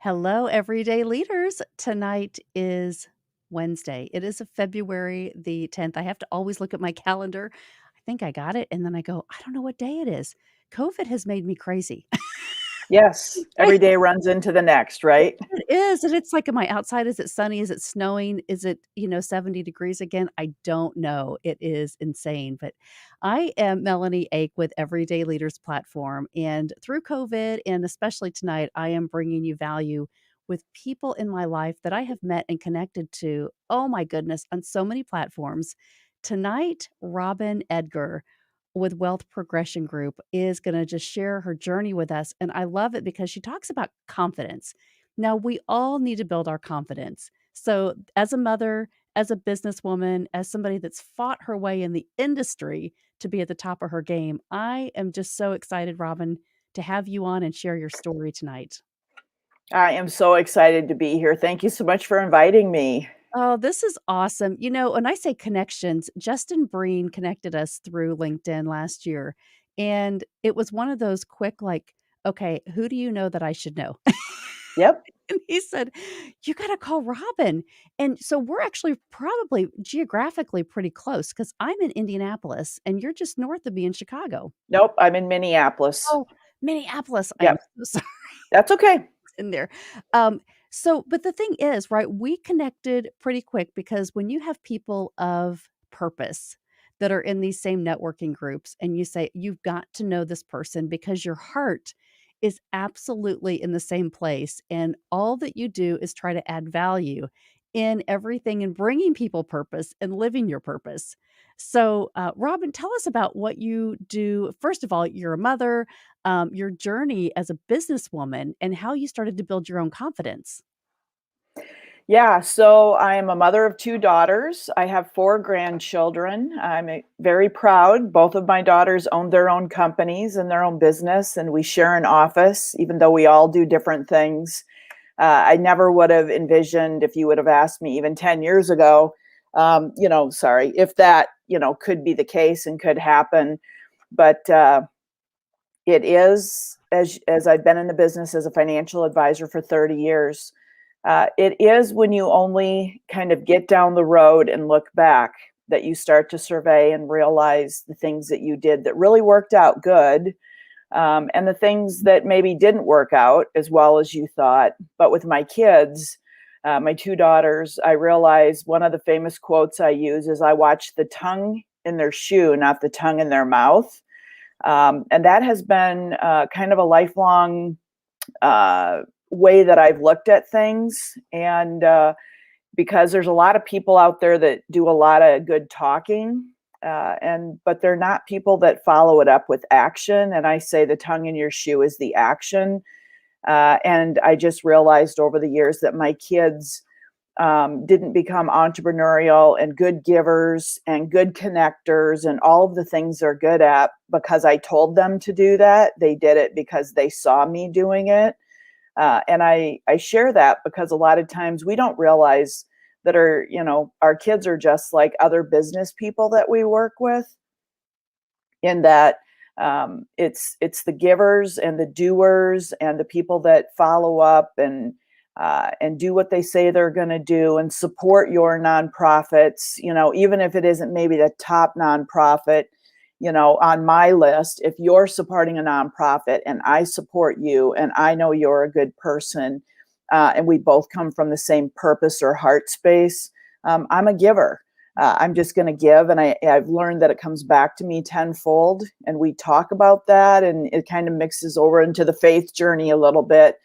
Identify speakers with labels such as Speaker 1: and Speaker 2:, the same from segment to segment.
Speaker 1: Hello, everyday leaders. Tonight is Wednesday. It is February the 10th. I have to always look at my calendar. I think I got it. And then I go, I don't know what day it is. COVID has made me crazy.
Speaker 2: Yes,
Speaker 1: Right?
Speaker 2: every day runs into the next, right?
Speaker 1: It is. And it's like, am I outside? Is it sunny? Is it snowing? Is it, 70 degrees again? I don't know. It is insane. But I am Melanie Ake with Everyday Leaders Platform. And through COVID, and especially tonight, I am bringing you value with people in my life that I have met and connected to. Oh my goodness, on so many platforms. Tonight, Robin Edgar with Wealth Progression Group is going to just share her journey with us. And I love it because she talks about confidence. Now, we all need to build our confidence. So, as a mother, as a businesswoman, as somebody that's fought her way in the industry to be at the top of her game, I am just so excited, Robin, to have you on and share your story tonight.
Speaker 2: I am so excited to be here. Thank you so much for inviting me.
Speaker 1: Oh, this is awesome. When I say connections, Justin Breen connected us through LinkedIn last year. And it was one of those quick, like, okay, who do you know that I should know?
Speaker 2: Yep.
Speaker 1: And he said, "You gotta call Robin." And so we're actually probably geographically pretty close because 'cause I'm in Indianapolis and you're just north of me in Chicago.
Speaker 2: Nope, I'm in Minneapolis.
Speaker 1: Oh, Minneapolis. I am
Speaker 2: Yep.
Speaker 1: so sorry
Speaker 2: That's okay.
Speaker 1: in there. But the thing is, right, we connected pretty quick because when you have people of purpose that are in these same networking groups and you say, you've got to know this person because your heart is absolutely in the same place. And all that you do is try to add value in everything and bringing people purpose and living your purpose. So, Robin, tell us about what you do. First of all, you're a mother, your journey as a businesswoman and how you started to build your own confidence.
Speaker 2: Yeah, so I am a mother of two daughters. I have four grandchildren. Very proud. Both of my daughters own their own companies and their own business, and we share an office, even though we all do different things. I never would have envisioned if you would have asked me even 10 years ago, sorry, if that, could be the case and could happen. But it is, as I've been in the business as a financial advisor for 30 years, it is when you only kind of get down the road and look back that you start to survey and realize the things that you did that really worked out good, and the things that maybe didn't work out as well as you thought. But with my kids, my two daughters, I realized one of the famous quotes I use is, I watch the tongue in their shoe, not the tongue in their mouth. And that has been kind of a lifelong way that I've looked at things. And because there's a lot of people out there that do a lot of good talking, but they're not people that follow it up with action. And I say the tongue in your shoe is the action. And I just realized over the years that my kids didn't become entrepreneurial and good givers and good connectors and all of the things they're good at because I told them to do that. They did it because they saw me doing it. And I share that because a lot of times we don't realize that our kids are just like other business people that we work with, in that it's the givers and the doers and the people that follow up and do what they say they're going to do and support your nonprofits. Even if it isn't maybe the top nonprofit, on my list, if you're supporting a nonprofit and I support you and I know you're a good person, and we both come from the same purpose or heart space, I'm a giver. I'm just going to give. And I've learned that it comes back to me tenfold. And we talk about that, and it kind of mixes over into the faith journey a little bit.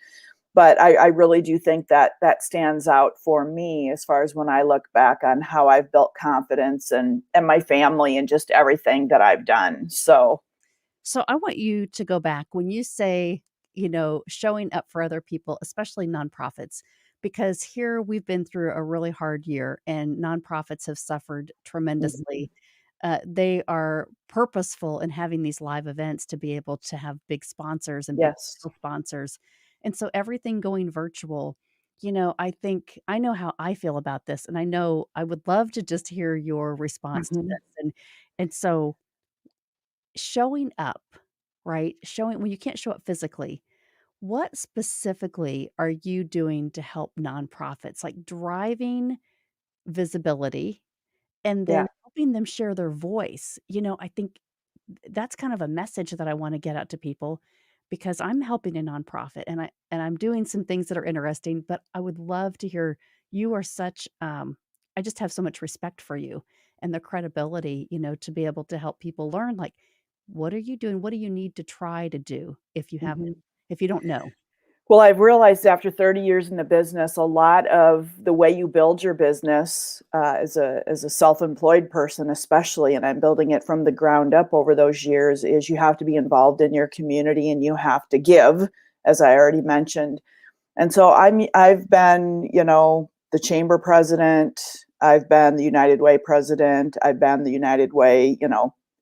Speaker 2: But I really do think that that stands out for me as far as when I look back on how I've built confidence and my family and just everything that I've done. So,
Speaker 1: So I want you to go back when you say, showing up for other people, especially nonprofits, because here we've been through a really hard year and nonprofits have suffered
Speaker 2: mhm.
Speaker 1: tremendously. They are purposeful in having these live events to be able to have big sponsors and big
Speaker 2: Yes.
Speaker 1: sponsors. And so everything going virtual, I think I know how I feel about this. And I know I would love to just hear your response to
Speaker 2: Mhm.
Speaker 1: this. And so showing up, right? Showing when you can't show up physically, What specifically are you doing to help nonprofits, like driving visibility and
Speaker 2: Yeah.
Speaker 1: then helping them share their voice? I think that's kind of a message that I wanna get out to people because I'm helping a nonprofit and I'm doing some things that are interesting, but I would love to hear you are such, I just have so much respect for you and the credibility, to be able to help people learn, like, what are you doing? What do you need to try to do
Speaker 2: Mhm.
Speaker 1: if you don't know?
Speaker 2: Well, I've realized after 30 years in the business, a lot of the way you build your business as a self-employed person, especially, and I'm building it from the ground up over those years, is you have to be involved in your community and you have to give, as I already mentioned. And so I've been, the chamber president, I've been the United Way president, I've been the United Way,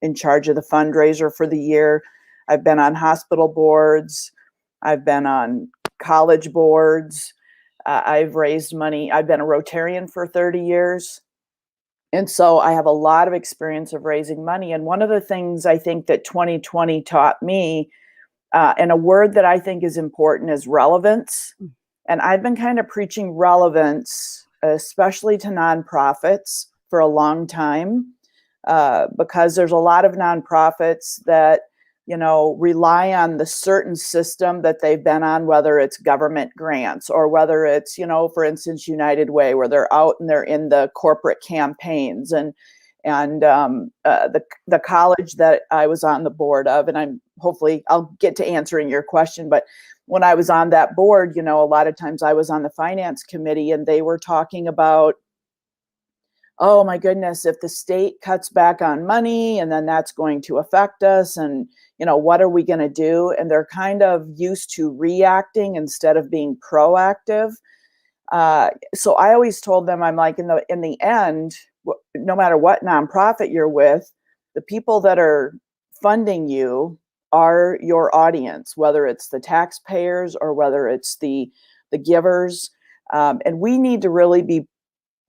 Speaker 2: in charge of the fundraiser for the year. I've been on hospital boards, I've been on college boards. I've raised money. I've been a Rotarian for 30 years. And so I have a lot of experience of raising money. And one of the things I think that 2020 taught me, and a word that I think is important, is relevance.
Speaker 1: Mm,
Speaker 2: And I've been kind of preaching relevance, especially to nonprofits, for a long time, because there's a lot of nonprofits that, rely on the certain system that they've been on, whether it's government grants or whether it's, for instance, United Way, where they're out and they're in the corporate campaigns. And the college that I was on the board of, and hopefully I'll get to answering your question, but when I was on that board, a lot of times I was on the finance committee and they were talking about, oh my goodness, if the state cuts back on money and then that's going to affect us, and what are we going to do? And they're kind of used to reacting instead of being proactive. So I always told them, I'm like, in the end, no matter what nonprofit you're with, the people that are funding you are your audience, whether it's the taxpayers or whether it's the givers. And we need to really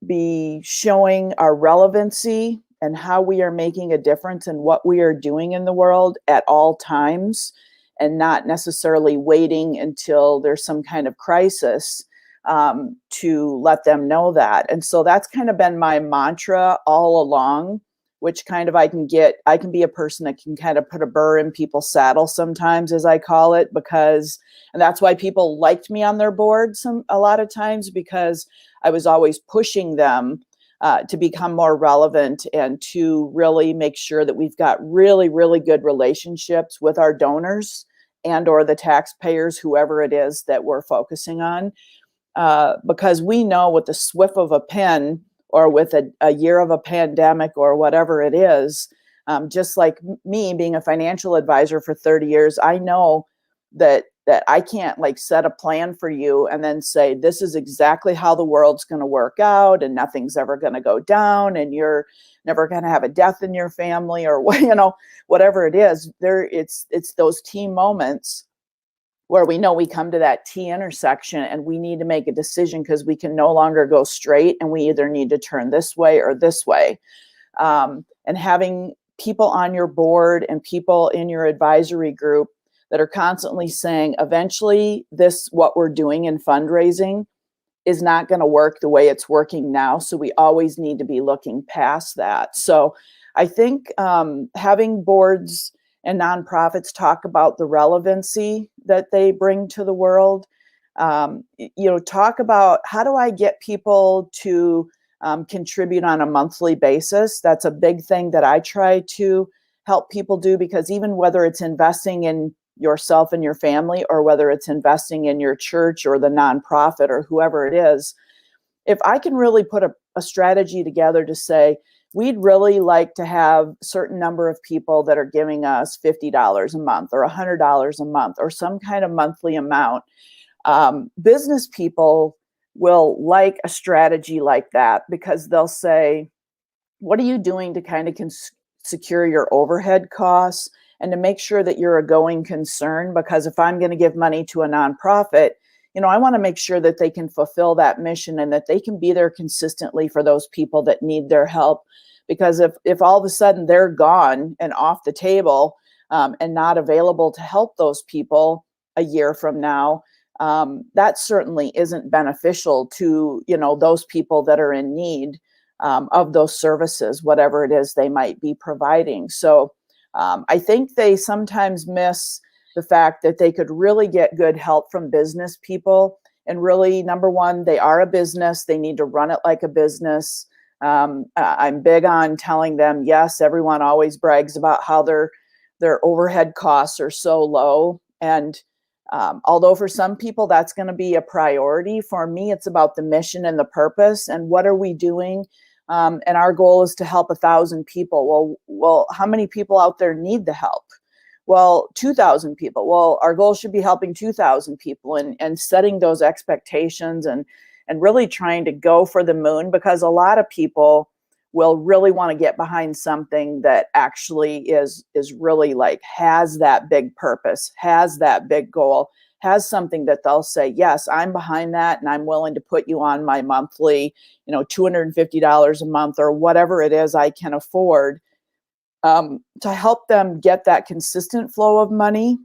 Speaker 2: be showing our relevancy and how we are making a difference in what we are doing in the world at all times, and not necessarily waiting until there's some kind of crisis to let them know that. And so that's kind of been my mantra all along, which kind of I can be a person that can kind of put a burr in people's saddle sometimes, as I call it, and that's why people liked me on their board a lot of times, because I was always pushing them to become more relevant and to really make sure that we've got really, really good relationships with our donors and or the taxpayers, whoever it is that we're focusing on. Because we know with the swift of a pen, or with a year of a pandemic or whatever it is, just like me being a financial advisor for 30 years, I know that I can't like set a plan for you and then say, this is exactly how the world's going to work out and nothing's ever going to go down and you're never going to have a death in your family, or whatever it is. It's those T moments where we know we come to that T intersection and we need to make a decision, because we can no longer go straight and we either need to turn this way or this way. And having people on your board and people in your advisory group that are constantly saying, eventually what we're doing in fundraising is not going to work the way it's working now. So we always need to be looking past that. So I think having boards and nonprofits talk about the relevancy that they bring to the world, talk about, how do I get people to contribute on a monthly basis? That's a big thing that I try to help people do, because even whether it's investing in yourself and your family, or whether it's investing in your church or the nonprofit or whoever it is, if I can really put a strategy together to say, we'd really like to have a certain number of people that are giving us $50 a month or $100 a month or some kind of monthly amount, business people will like a strategy like that, because they'll say, what are you doing to kind of secure your overhead costs and to make sure that you're a going concern? Because if I'm going to give money to a nonprofit, I want to make sure that they can fulfill that mission and that they can be there consistently for those people that need their help. Because if all of a sudden they're gone and off the table, and not available to help those people, a year from now, that certainly isn't beneficial to, those people that are in need of those services, whatever it is they might be providing. So I think they sometimes miss the fact that they could really get good help from business people. And really, number one, they are a business. They need to run it like a business. I'm big on telling them, yes, everyone always brags about how their overhead costs are so low. And although for some people that's going to be a priority, for me, it's about the mission and the purpose and what are we doing. And our goal is to help 1,000 people. Well, how many people out there need the help? Well, 2,000 people. Well, our goal should be helping 2,000 people, and setting those expectations and really trying to go for the moon, because a lot of people will really want to get behind something that actually is really like has that big purpose, has that big goal, has something that they'll say, yes, I'm behind that and I'm willing to put you on my monthly, $250 a month or whatever it is I can afford, to help them get that consistent flow of money.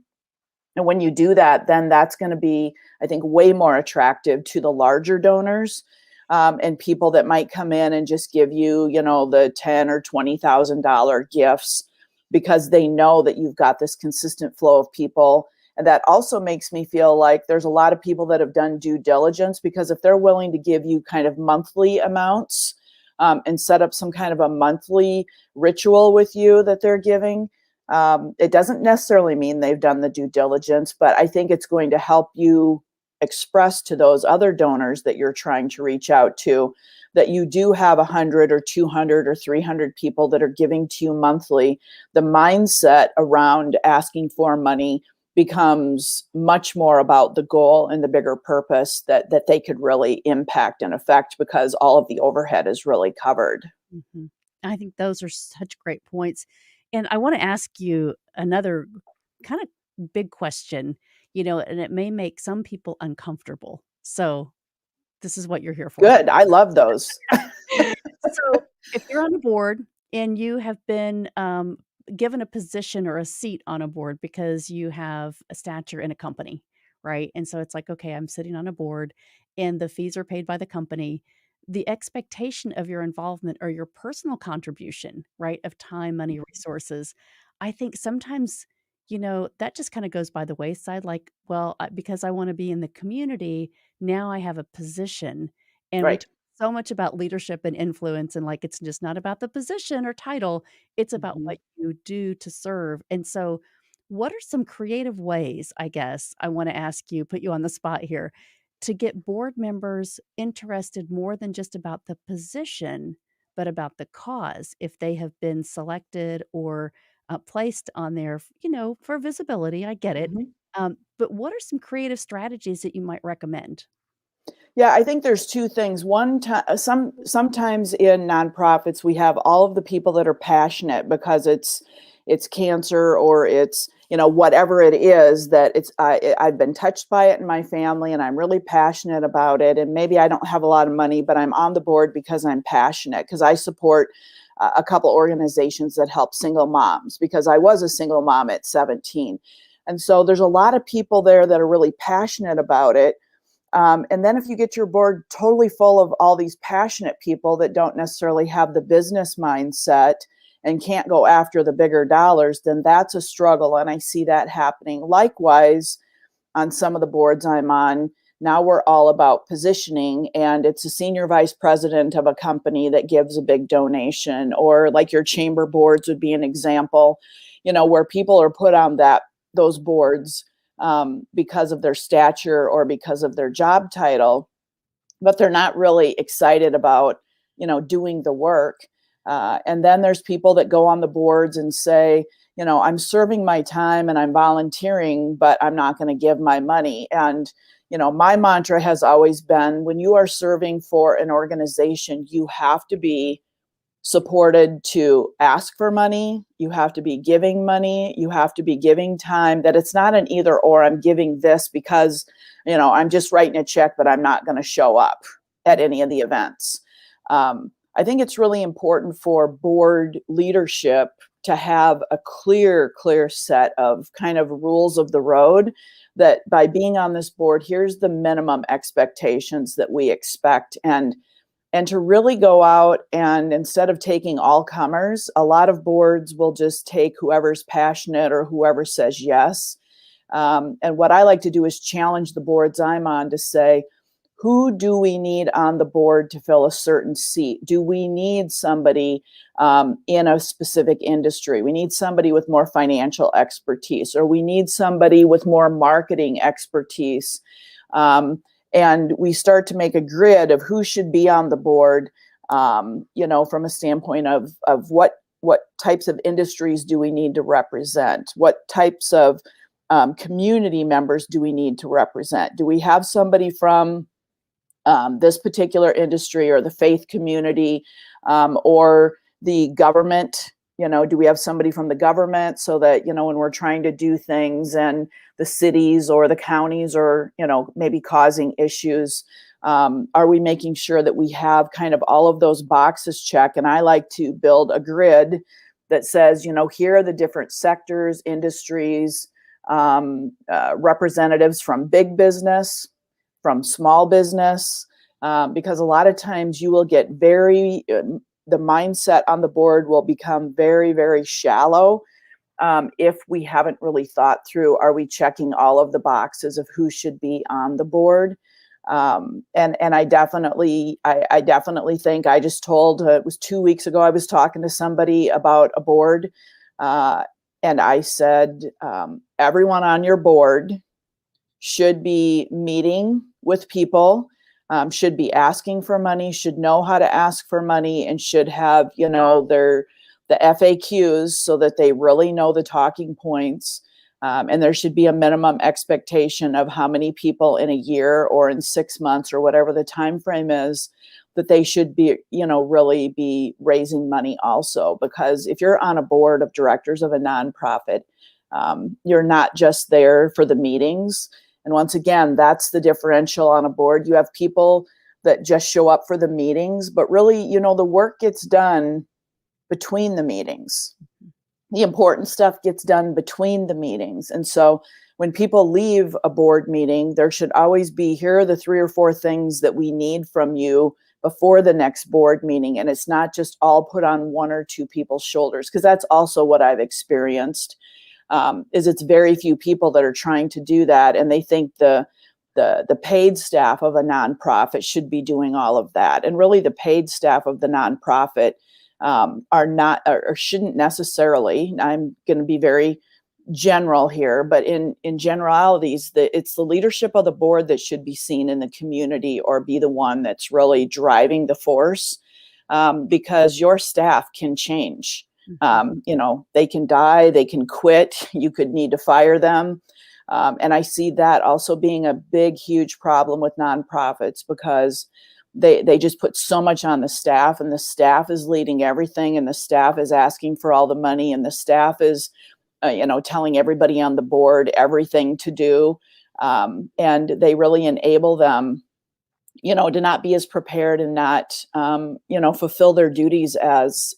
Speaker 2: And when you do that, then that's going to be, I think, way more attractive to the larger donors, and people that might come in and just give you, the $10,000 or $20,000 gifts, because they know that you've got this consistent flow of people. And that also makes me feel like there's a lot of people that have done due diligence, because if they're willing to give you kind of monthly amounts, and set up some kind of a monthly ritual with you that they're giving, it doesn't necessarily mean they've done the due diligence, but I think it's going to help you express to those other donors that you're trying to reach out to that you do have 100 or 200 or 300 people that are giving to you monthly. The mindset around asking for money becomes much more about the goal and the bigger purpose that they could really impact and affect, because all of the overhead is really covered.
Speaker 1: Mhm. I think those are such great points. And I wanna ask you another kinda big question, and it may make some people uncomfortable. So, this is what you're here for.
Speaker 2: Good. I love those.
Speaker 1: So, if you're on a board and you have been, given a position or a seat on a board because you have a stature in a company, right? And so it's like, okay, I'm sitting on a board and the fees are paid by the company. The expectation of your involvement or your personal contribution, right, of time, money, resources, I think sometimes, that just kind of goes by the wayside. Like, well, because I want to be in the community, now I have a position. And we
Speaker 2: Right.
Speaker 1: so much about leadership and influence, and, like, it's just not about the position or title, it's about
Speaker 2: Mhm.
Speaker 1: what you do to serve, and so, what are some creative ways, I guess, I wanna ask you, put you on the spot here, to get board members interested more than just about the position, but about the cause if they have been selected or, placed on there, for visibility, I get it,
Speaker 2: Mhm.
Speaker 1: but what are some creative strategies that you might recommend?
Speaker 2: Yeah, I think there's two things. One time, sometimes in nonprofits, we have all of the people that are passionate because it's cancer, or it's, whatever it is that I've been touched by it in my family and I'm really passionate about it. And maybe I don't have a lot of money, but I'm on the board because I'm passionate, because I support a couple organizations that help single moms, because I was a single mom at 17. And so there's a lot of people there that are really passionate about it, and then if you get your board totally full of all these passionate people that don't necessarily have the business mindset and can't go after the bigger dollars, then that's a struggle. And I see that happening. Likewise, on some of the boards I'm on, now we're all about positioning, and it's a senior vice president of a company that gives a big donation, or like your chamber boards would be an example, where people are put on those boards, because of their stature or because of their job title, but they're not really excited about, doing the work. And then there's people that go on the boards and say, I'm serving my time and I'm volunteering, but I'm not going to give my money. And, my mantra has always been, when you are serving for an organization, you have to be supported to ask for money. You have to be giving money. You have to be giving time, that it's not an either or. I'm giving this because, I'm just writing a check, but I'm not going to show up at any of the events. I think it's really important for board leadership to have a clear set of kind of rules of the road that by being on this board, here's the minimum expectations that we expect. And to really go out and, instead of taking all comers, a lot of boards will just take whoever's passionate or whoever says yes. And what I like to do is challenge the boards I'm on to say, who do we need on the board to fill a certain seat? Do we need somebody in a specific industry? We need somebody with more financial expertise, or we need somebody with more marketing expertise. And we start to make a grid of who should be on the board, from a standpoint of what types of industries do we need to represent? What types of community members do we need to represent? Do we have somebody from this particular industry, or the faith community, or the government? Do we have somebody from the government, so that, when we're trying to do things and the cities or the counties are, maybe causing issues, are we making sure that we have kind of all of those boxes checked? And I like to build a grid that says, here are the different sectors, industries, representatives from big business, from small business, because a lot of times you will get the mindset on the board will become very, very shallow if we haven't really thought through, are we checking all of the boxes of who should be on the board? And I definitely think, I just told, it was 2 weeks ago, I was talking to somebody about a board, and I said, everyone on your board should be meeting with people, should be asking for money, should know how to ask for money, and should have, the FAQs, so that they really know the talking points. And there should be a minimum expectation of how many people in a year or in 6 months, or whatever the time frame is, that they should be, really be raising money also. Because if you're on a board of directors of a nonprofit, you're not just there for the meetings. And once again, that's the differential on a board. You have people that just show up for the meetings, but really, the work gets done between the meetings. The important stuff gets done between the meetings. And so when people leave a board meeting, there should always be, here are the 3 or 4 things that we need from you before the next board meeting. And it's not just all put on 1 or 2 people's shoulders, because that's also what I've experienced, is it's very few people that are trying to do that. And they think the paid staff of a nonprofit should be doing all of that. And really, the paid staff of the nonprofit are not, or shouldn't necessarily, I'm going to be very general here, but in generalities, it's the leadership of the board that should be seen in the community, or be the one that's really driving the force, because your staff can change. They can die, they can quit, you could need to fire them. And I see that also being a big, huge problem with nonprofits, because they just put so much on the staff, and the staff is leading everything, and the staff is asking for all the money, and the staff is, telling everybody on the board everything to do. And they really enable them, to not be as prepared, and not, fulfill their duties as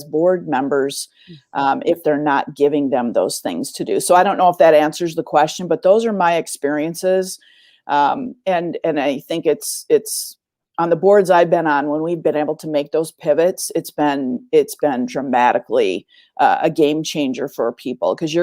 Speaker 2: board members, if they're not giving them those things to do. So I don't know if that answers the question, but those are my experiences. And I think it's on the boards I've been on, when we've been able to make those pivots, it's been dramatically a game changer for people. Because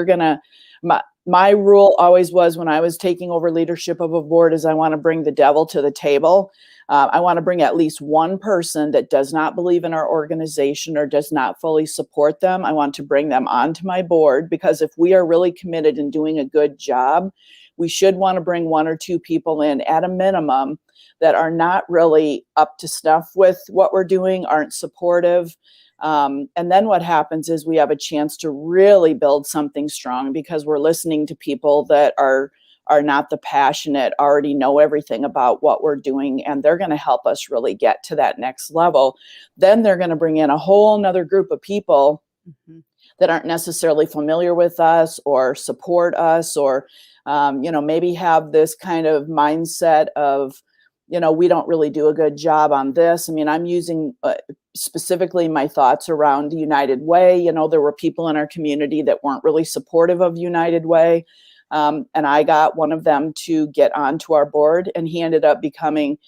Speaker 2: my rule always was, when I was taking over leadership of a board, is I want to bring the devil to the table. I want to bring at least one person that does not believe in our organization or does not fully support them. I want to bring them onto my board, because if we are really committed in doing a good job, we should want to bring 1 or 2 people in at a minimum that are not really up to snuff with what we're doing, aren't supportive. And then what happens is we have a chance to really build something strong, because we're listening to people that are not the passionate, already know everything about what we're doing, and they're going to help us really get to that next level. Then they're going to bring in a whole nother group of people that aren't necessarily familiar with us or support us, or maybe have this kind of mindset of, we don't really do a good job on this. I mean, I'm using specifically my thoughts around United Way. There were people in our community that weren't really supportive of United Way. And I got one of them to get onto our board, and he ended up becoming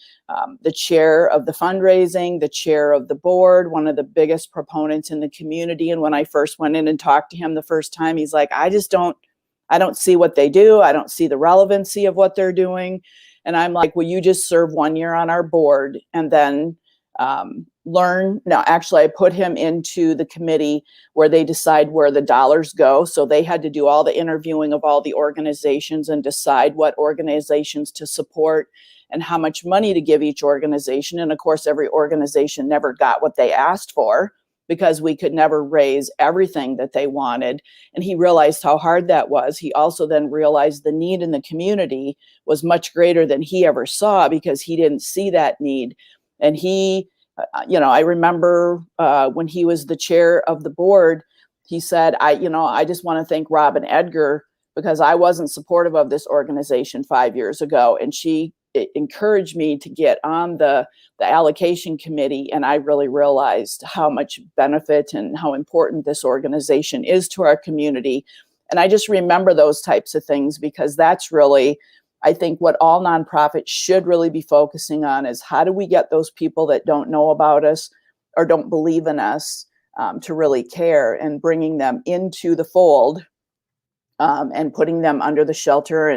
Speaker 2: the chair of the fundraising, the chair of the board, one of the biggest proponents in the community. And when I first went in and talked to him the first time, he's like, I don't see what they do. I don't see the relevancy of what they're doing. And I'm like, will you just serve 1 year on our board and then learn? No, actually, I put him into the committee where they decide where the dollars go. So they had to do all the interviewing of all the organizations and decide what organizations to support and how much money to give each organization. And of course, every organization never got what they asked for because we could never raise everything that they wanted. And he realized how hard that was. He also then realized the need in the community was much greater than he ever saw because he didn't see that need. And I remember when he was the chair of the board, he said, I just want to thank Rob and Edgar because I wasn't supportive of this organization 5 years ago. And she encouraged me to get on the allocation committee. And I really realized how much benefit and how important this organization is to our community. And I just remember those types of things because that's really, I think, what all nonprofits should really be focusing on is how do we get those people that don't know about us or don't believe in us to really care, and bringing them into the fold, and putting them under the shelter,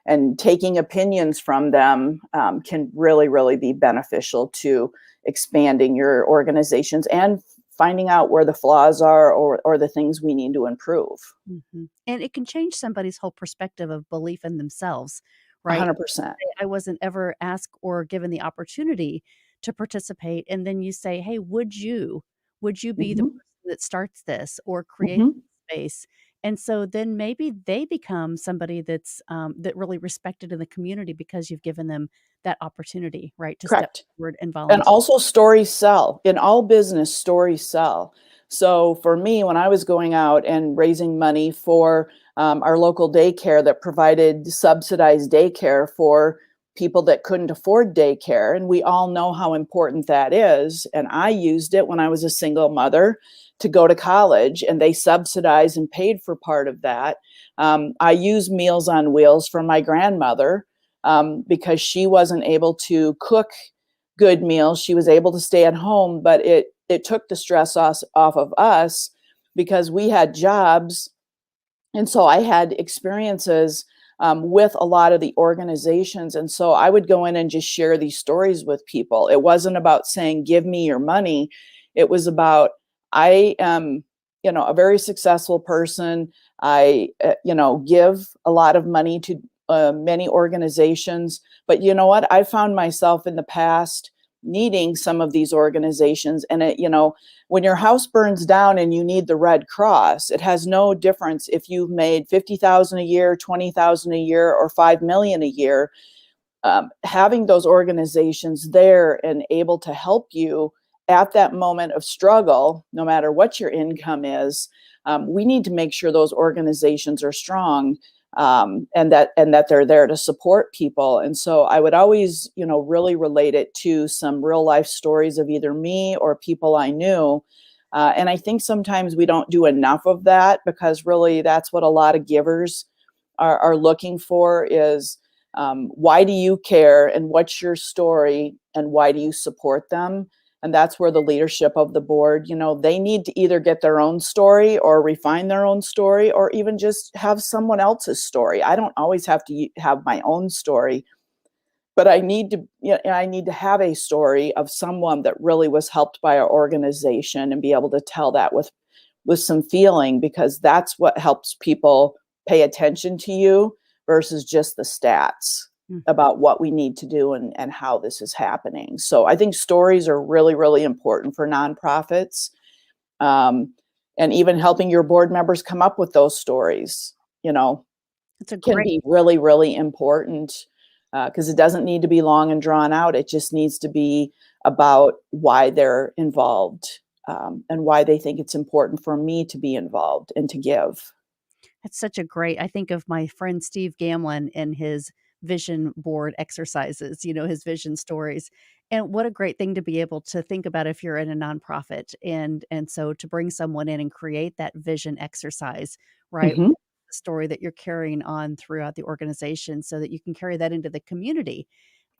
Speaker 2: and taking opinions from them can really, really be beneficial to expanding your organizations and finding out where the flaws are, or the things we need to improve.
Speaker 1: And it can change somebody's whole perspective of belief in themselves, right?
Speaker 2: 100%.
Speaker 1: I wasn't ever asked or given the opportunity to participate, and then you say, "Hey, would you be the
Speaker 2: Hmm.
Speaker 1: person that starts this or creates
Speaker 2: Hmm.
Speaker 1: space?" And so then maybe they become somebody that really respected in the community because you've given them that opportunity, right, to step
Speaker 2: Correct.
Speaker 1: forward and
Speaker 2: And
Speaker 1: volunteer.
Speaker 2: also stories sell. In all business, stories sell. So for me, when I was going out and raising money for our local daycare that provided subsidized daycare for people that couldn't afford daycare, and we all know how important that is. And I used it when I was a single mother to go to college, and they subsidized and paid for part of that. I used Meals on Wheels for my grandmother because she wasn't able to cook good meals. She was able to stay at home, but it took the stress off of us because we had jobs. And so I had experiences with a lot of the organizations. And so I would go in and just share these stories with people. It wasn't about saying, give me your money. It was about, I am, a very successful person. I, give a lot of money to many organizations. But you know what? I found myself in the past needing some of these organizations. And when your house burns down and you need the Red Cross, it has no difference if you've made 50,000 a year, 20,000 a year, or 5 million a year. Having those organizations there and able to help you at that moment of struggle, no matter what your income is, we need to make sure those organizations are strong, and that they're there to support people. And so I would always, really relate it to some real life stories of either me or people I knew. And I think sometimes we don't do enough of that because really that's what a lot of givers are looking for is why do you care and what's your story and why do you support them? And that's where the leadership of the board, they need to either get their own story or refine their own story or even just have someone else's story. I don't always have to have my own story, but I need to have a story of someone that really was helped by our organization and be able to tell that with some feeling, because that's what helps people pay attention to you versus just the stats
Speaker 1: Mhm.
Speaker 2: about what we need to do and how this is happening. So I think stories are really, really important for nonprofits. Um, and even helping your board members come up with those stories, you know,
Speaker 1: It's a
Speaker 2: can
Speaker 1: great
Speaker 2: be really, really important because it doesn't need to be long and drawn out. It just needs to be about why they're involved, and why they think it's important for me to be involved and to give.
Speaker 1: It's such a great I think of my friend Steve Gamlin and his vision board exercises, his vision stories, and what a great thing to be able to think about if you're in a nonprofit, and so to bring someone in and create that vision exercise, right?
Speaker 2: Mhm.
Speaker 1: the story that you're carrying on throughout the organization so that you can carry that into the community.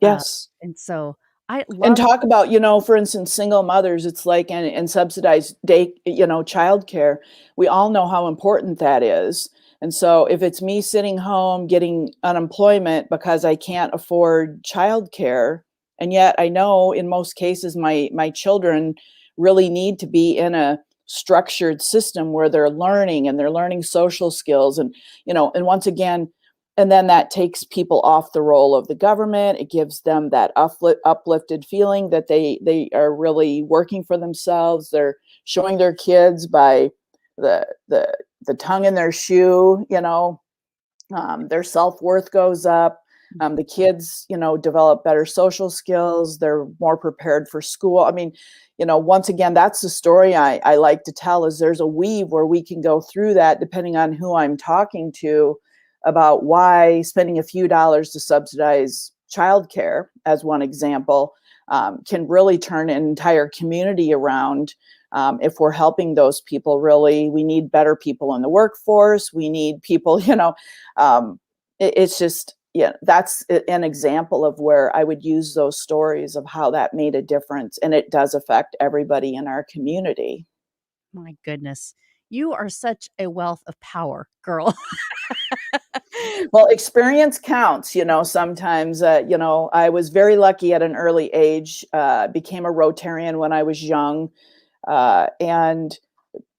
Speaker 1: Uh,
Speaker 2: Yes.
Speaker 1: and so I
Speaker 2: And
Speaker 1: love
Speaker 2: talk about, for instance, single mothers, it's like, and subsidized day, childcare. We all know how important that is. And so if it's me sitting home getting unemployment because I can't afford childcare, and yet I know in most cases my children really need to be in a structured system where they're learning social skills, and once again, and then that takes people off the role of the government. It gives them that uplifted feeling that they are really working for themselves. They're showing their kids by the the the tongue in their shoe. Their self-worth goes up. The kids, develop better social skills. They're more prepared for school. I mean, once again, that's the story I like to tell, is there's a weave where we can go through that depending on who I'm talking to, about why spending a few dollars to subsidize childcare, as one example, can really turn an entire community around. If we're helping those people, really, we need better people in the workforce. We need people, it's just, yeah, that's an example of where I would use those stories of how that made a difference. And it does affect everybody in our community.
Speaker 1: my goodness. You are such a wealth of power, girl.
Speaker 2: Well, experience counts, sometimes. I was very lucky at an early age, became a Rotarian when I was young. And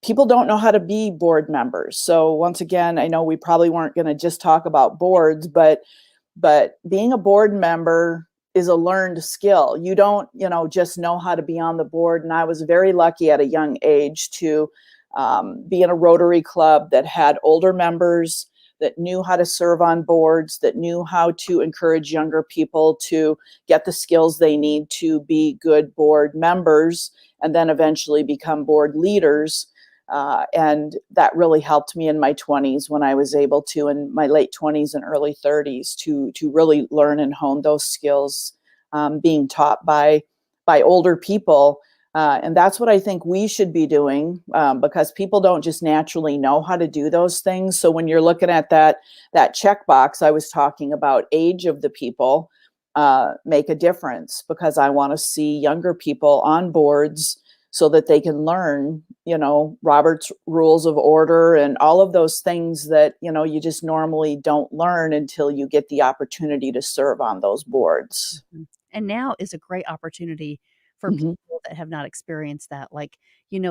Speaker 2: people don't know how to be board members. So once again, I know we probably weren't going to just talk about boards, but being a board member is a learned skill. You don't, just know how to be on the board. And I was very lucky at a young age to be in a Rotary Club that had older members that knew how to serve on boards, that knew how to encourage younger people to get the skills they need to be good board members and then eventually become board leaders. And that really helped me in my 20s, when I was able to, in my late 20s and early 30s, to really learn and hone those skills, being taught by older people. And that's what I think we should be doing, because people don't just naturally know how to do those things. So when you're looking at that checkbox I was talking about, age of the people make a difference, because I want to see younger people on boards so that they can learn, Robert's rules of order and all of those things that, you just normally don't learn until you get the opportunity to serve on those boards.
Speaker 1: Mhm. And now is a great opportunity for
Speaker 2: Hmm.
Speaker 1: people that have not experienced that. Like,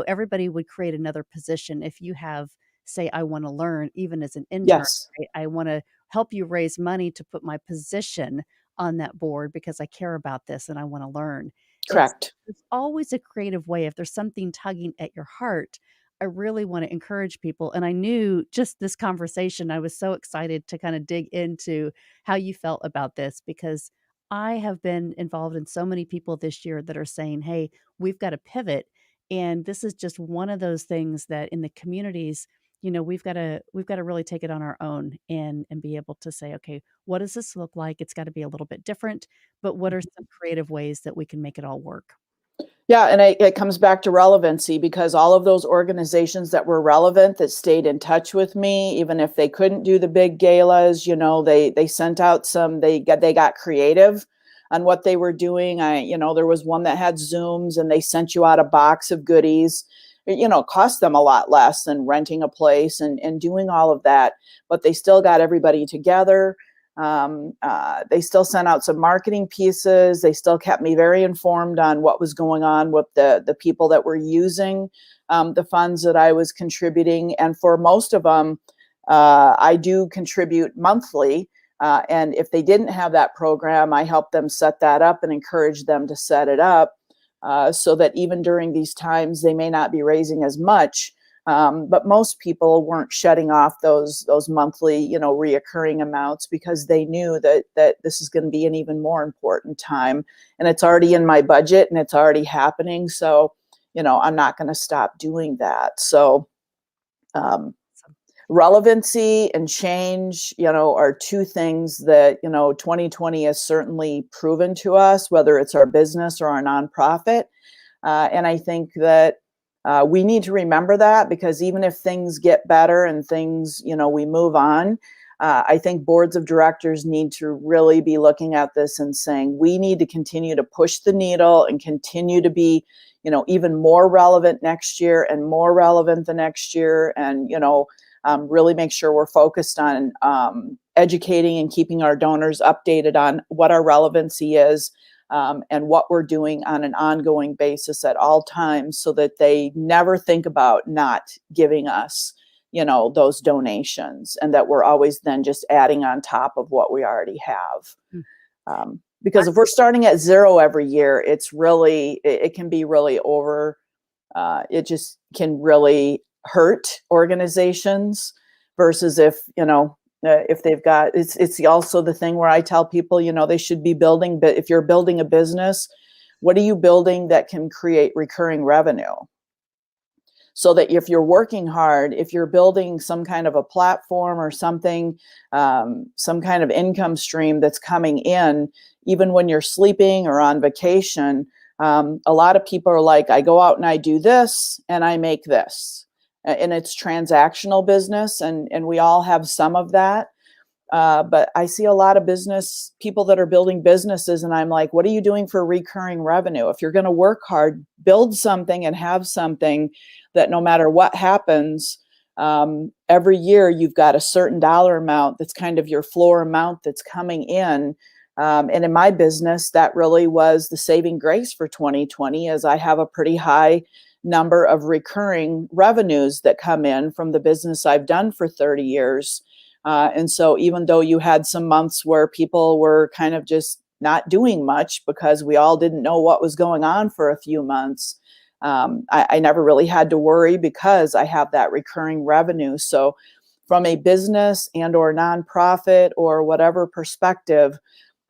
Speaker 1: everybody would create another position if you have, say, I want to learn, even as an intern,
Speaker 2: Yes,
Speaker 1: right? I want to help you raise money to put my position on that board because I care about this and I want to learn. It's
Speaker 2: correct.
Speaker 1: it's always a creative way. If there's something tugging at your heart, I really want to encourage people. And I knew just this conversation, I was so excited to kind of dig into how you felt about this, because I have been involved in so many people this year that are saying, "Hey, we've got to pivot." And this is just one of those things that in the communities, we've got to really take it on our own and be able to say, "Okay, what does this look like? It's got to be a little bit different, but what are some creative ways that we can make it all work?"
Speaker 2: Yeah, and it comes back to relevancy, because all of those organizations that were relevant, that stayed in touch with me, even if they couldn't do the big galas, they sent out they got creative on what they were doing. There was one that had Zooms, and they sent you out a box of goodies. It cost them a lot less than renting a place and doing all of that, but they still got everybody together. They still sent out some marketing pieces. They still kept me very informed on what was going on with the people that were using the funds that I was contributing. And for most of them, I do contribute monthly. And if they didn't have that program, I helped them set that up and encourage them to set it up, so that even during these times, they may not be raising as much. But most people weren't shutting off those monthly, reoccurring amounts, because they knew that this is going to be an even more important time, and it's already in my budget and it's already happening. So, I'm not going to stop doing that. So, um,
Speaker 1: So,
Speaker 2: relevancy and change, are two things that 2020 has certainly proven to us, whether it's our business or our nonprofit. And I think that We need to remember that, because even if things get better and things, we move on, I think boards of directors need to really be looking at this and saying, we need to continue to push the needle and continue to be, even more relevant next year and more relevant the next year. And, really make sure we're focused on educating and keeping our donors updated on what our relevancy is, and what we're doing on an ongoing basis at all times, so that they never think about not giving us, those donations, and that we're always then just adding on top of what we already have.
Speaker 1: Mm.
Speaker 2: Because if we're starting at zero every year, it can be really over. It just can really hurt organizations, versus if they've got, it's also the thing where I tell people, they should be building, but if you're building a business, what are you building that can create recurring revenue? So that if you're working hard, if you're building some kind of a platform or something, some kind of income stream that's coming in, even when you're sleeping or on vacation, a lot of people are like, I go out and I do this and I make this. And it's transactional business, and we all have some of that. But I see a lot of business people that are building businesses, and I'm like, what are you doing for recurring revenue? If you're going to work hard, build something and have something that no matter what happens, every year you've got a certain dollar amount that's kind of your floor amount that's coming in. And in my business, that really was the saving grace for 2020, as I have a pretty high number of recurring revenues that come in from the business I've done for 30 years. And so even though you had some months where people were kind of just not doing much because we all didn't know what was going on for a few months, I never really had to worry, because I have that recurring revenue. So from a business and or nonprofit or whatever perspective,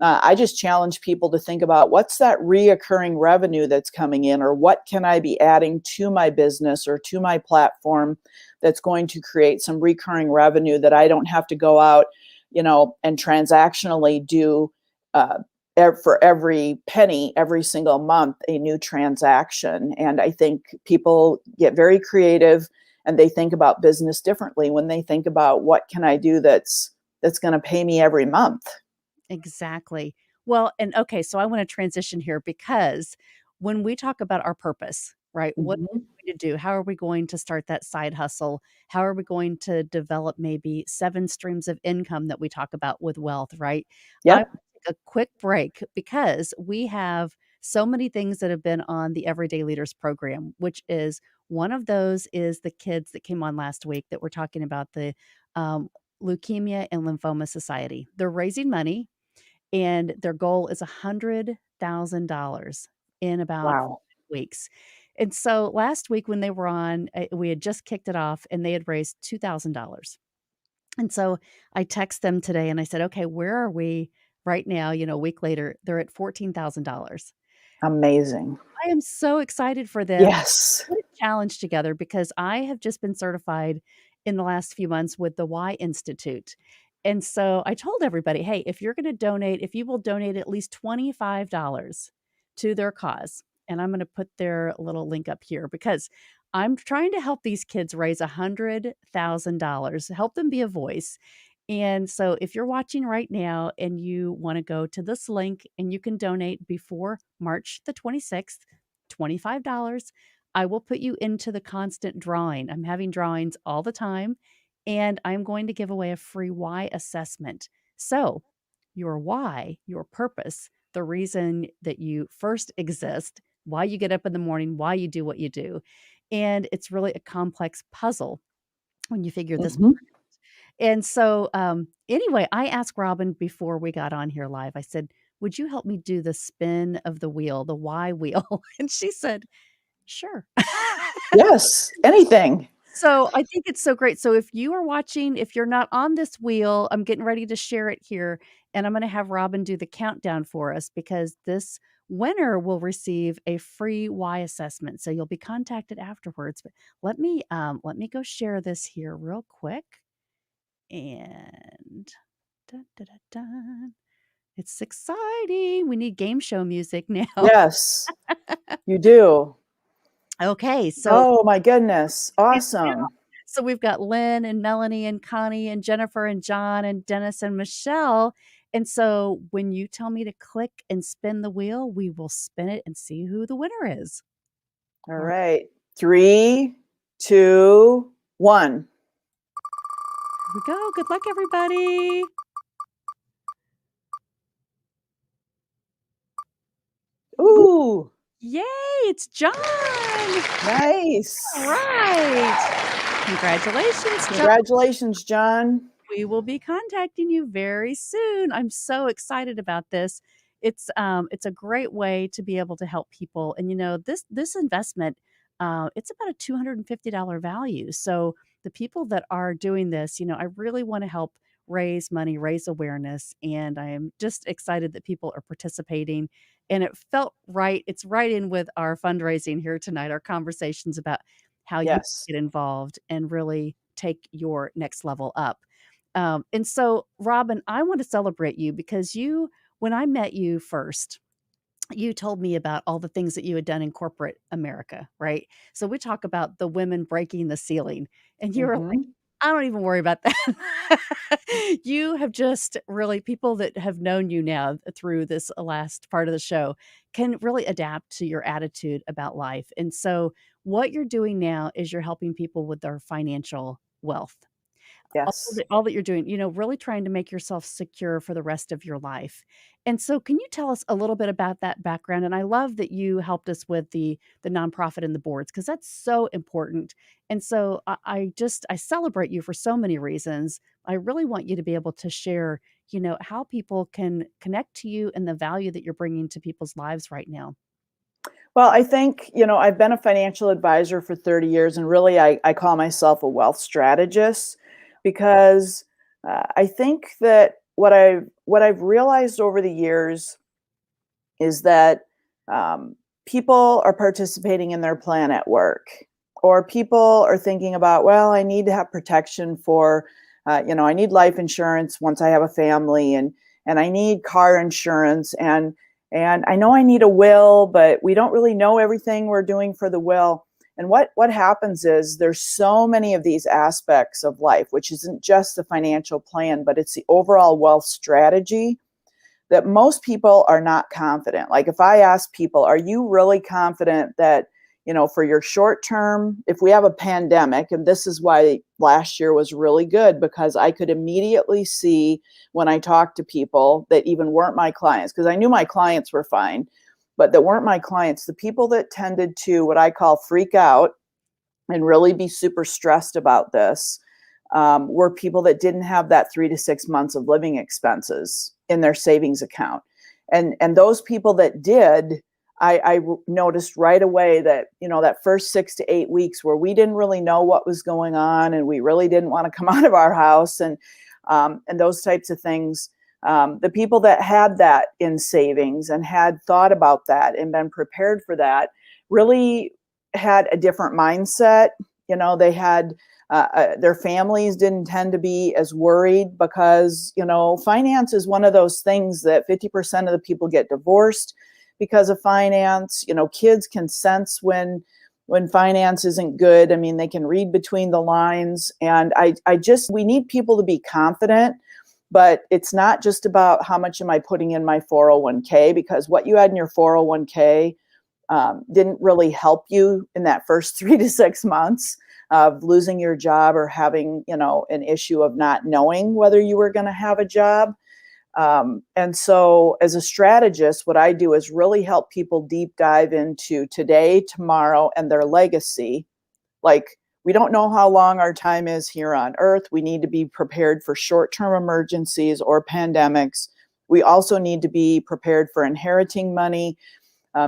Speaker 2: I just challenge people to think about, what's that reoccurring revenue that's coming in, or what can I be adding to my business or to my platform that's going to create some recurring revenue that I don't have to go out, and transactionally do, for every penny, every single month, a new transaction. And I think people get very creative, and they think about business differently when they think about, what can I do that's going to pay me every month.
Speaker 1: Exactly. Well, and okay, so I wanna transition here, because when we talk about our purpose, right? What are
Speaker 2: Mhm.
Speaker 1: we going to do? How are we going to start that side hustle? How are we going to develop maybe 7 streams of income that we talk about with wealth, right? I wanna
Speaker 2: Yep.
Speaker 1: take a quick break, because we have so many things that have been on the Everyday Leaders program, which is one of those is the kids that came on last week that we're talking about the, um, Leukemia and Lymphoma Society. They're raising money, and their goal is $100,000 in about 5
Speaker 2: Wow.
Speaker 1: weeks. And so last week when they were on, we had just kicked it off and they had raised $2,000. And so I text them today and I said, "Okay, where are we right now?" A week later, they're at $14,000.
Speaker 2: Amazing.
Speaker 1: I am so excited for them.
Speaker 2: Yes.
Speaker 1: Put a challenge together, because I have just been certified in the last few months with the Y Institute. And so I told everybody, hey, if you're going to donate, if you will donate at least $25 to their cause, and I'm going to put their little link up here, because I'm trying to help these kids raise $100,000, help them be a voice. And so if you're watching right now and you want to go to this link and you can donate before March the 26th, $25, I will put you into the constant drawing. I'm having drawings all the time, and I'm going to give away a free why assessment. So, your why, your purpose, the reason that you first exist, why you get up in the morning, why you do what you do. And it's really a complex puzzle when you figure this.
Speaker 2: Mhm.
Speaker 1: And so, anyway, I asked Robin before we got on here live, I said, "Would you help me do the spin of the wheel, the why wheel?" And she said, "Sure."
Speaker 2: Yes, anything.
Speaker 1: So, I think it's so great. So, if you are watching, if you're not on this wheel, I'm getting ready to share it here, and I'm gonna have Robin do the countdown for us, because this winner will receive a free why assessment. So, you'll be contacted afterwards. But let me go share this here real quick. And dun, dun, dun, dun. It's exciting. We need game show music now.
Speaker 2: Yes, you do.
Speaker 1: Okay, so
Speaker 2: Oh my goodness.
Speaker 1: yeah.
Speaker 2: Awesome.
Speaker 1: So we've got Lynn and Melanie and Connie and Jennifer and John and Dennis and Michelle. And so when you tell me to click and spin the wheel, we will spin it and see who the winner is.
Speaker 2: All
Speaker 1: All right,
Speaker 2: right. Three, two, one.
Speaker 1: here we go. Good luck, everybody.
Speaker 2: Ooh,
Speaker 1: Yay, it's John. All
Speaker 2: nice.
Speaker 1: right. Congratulations, John.
Speaker 2: Congratulations, John.
Speaker 1: We will be contacting you very soon. I'm so excited about this. It's a great way to be able to help people. And this investment, it's about a $250 value. So the people that are doing this, I really want to help raise money, raise awareness, and I am just excited that people are participating. And it felt right. It's right in with our fundraising here tonight, our conversations about how you
Speaker 2: Yes.
Speaker 1: get involved and really take your next level up. And so, Robin, I want to celebrate you because when I met you first, you told me about all the things that you had done in corporate America, right? So we talk about the women breaking the ceiling, and you were like,
Speaker 2: Hmm.
Speaker 1: I don't even worry about that. You have just really, people that have known you now through this last part of the show can really adapt to your attitude about life. And so, what you're doing now is you're helping people with their financial wealth.
Speaker 2: Yes.
Speaker 1: All that you're doing, really trying to make yourself secure for the rest of your life. And so can you tell us a little bit about that background? And I love that you helped us with the nonprofit and the boards because that's so important. And so I celebrate you for so many reasons. I really want you to be able to share, how people can connect to you and the value that you're bringing to people's lives right now.
Speaker 2: Well, I think, I've been a financial advisor for 30 years, and really I call myself a wealth strategist because I think that what I've realized over the years is that people are participating in their plan at work, or people are thinking about, well, I need to have protection for, I need life insurance once I have a family, and I need car insurance, and I know I need a will, but we don't really know everything we're doing for the will. And what happens is there's so many of these aspects of life, which isn't just the financial plan, but it's the overall wealth strategy that most people are not confident. Like if I ask people, are you really confident that, for your short term, if we have a pandemic, and this is why last year was really good, because I could immediately see when I talked to people that even weren't my clients, because I knew my clients were fine, but that weren't my clients, the people that tended to what I call freak out and really be super stressed about this were people that didn't have that 3 to 6 months of living expenses in their savings account. And those people that did, I noticed right away that, that first 6 to 8 weeks where we didn't really know what was going on and we really didn't want to come out of our house and those types of things. The people that had that in savings and had thought about that and been prepared for that really had a different mindset. They had their families didn't tend to be as worried because, finance is one of those things that 50% of the people get divorced because of finance. Kids can sense when finance isn't good. I mean, they can read between the lines. And we need people to be confident, but it's not just about how much am I putting in my 401k, because what you had in your 401k didn't really help you in that first 3 to 6 months of losing your job or having, an issue of not knowing whether you were going to have a job. And so as a strategist, what I do is really help people deep dive into today, tomorrow, and their legacy. Like, we don't know how long our time is here on earth. We need to be prepared for short-term emergencies or pandemics. We also need to be prepared for inheriting money.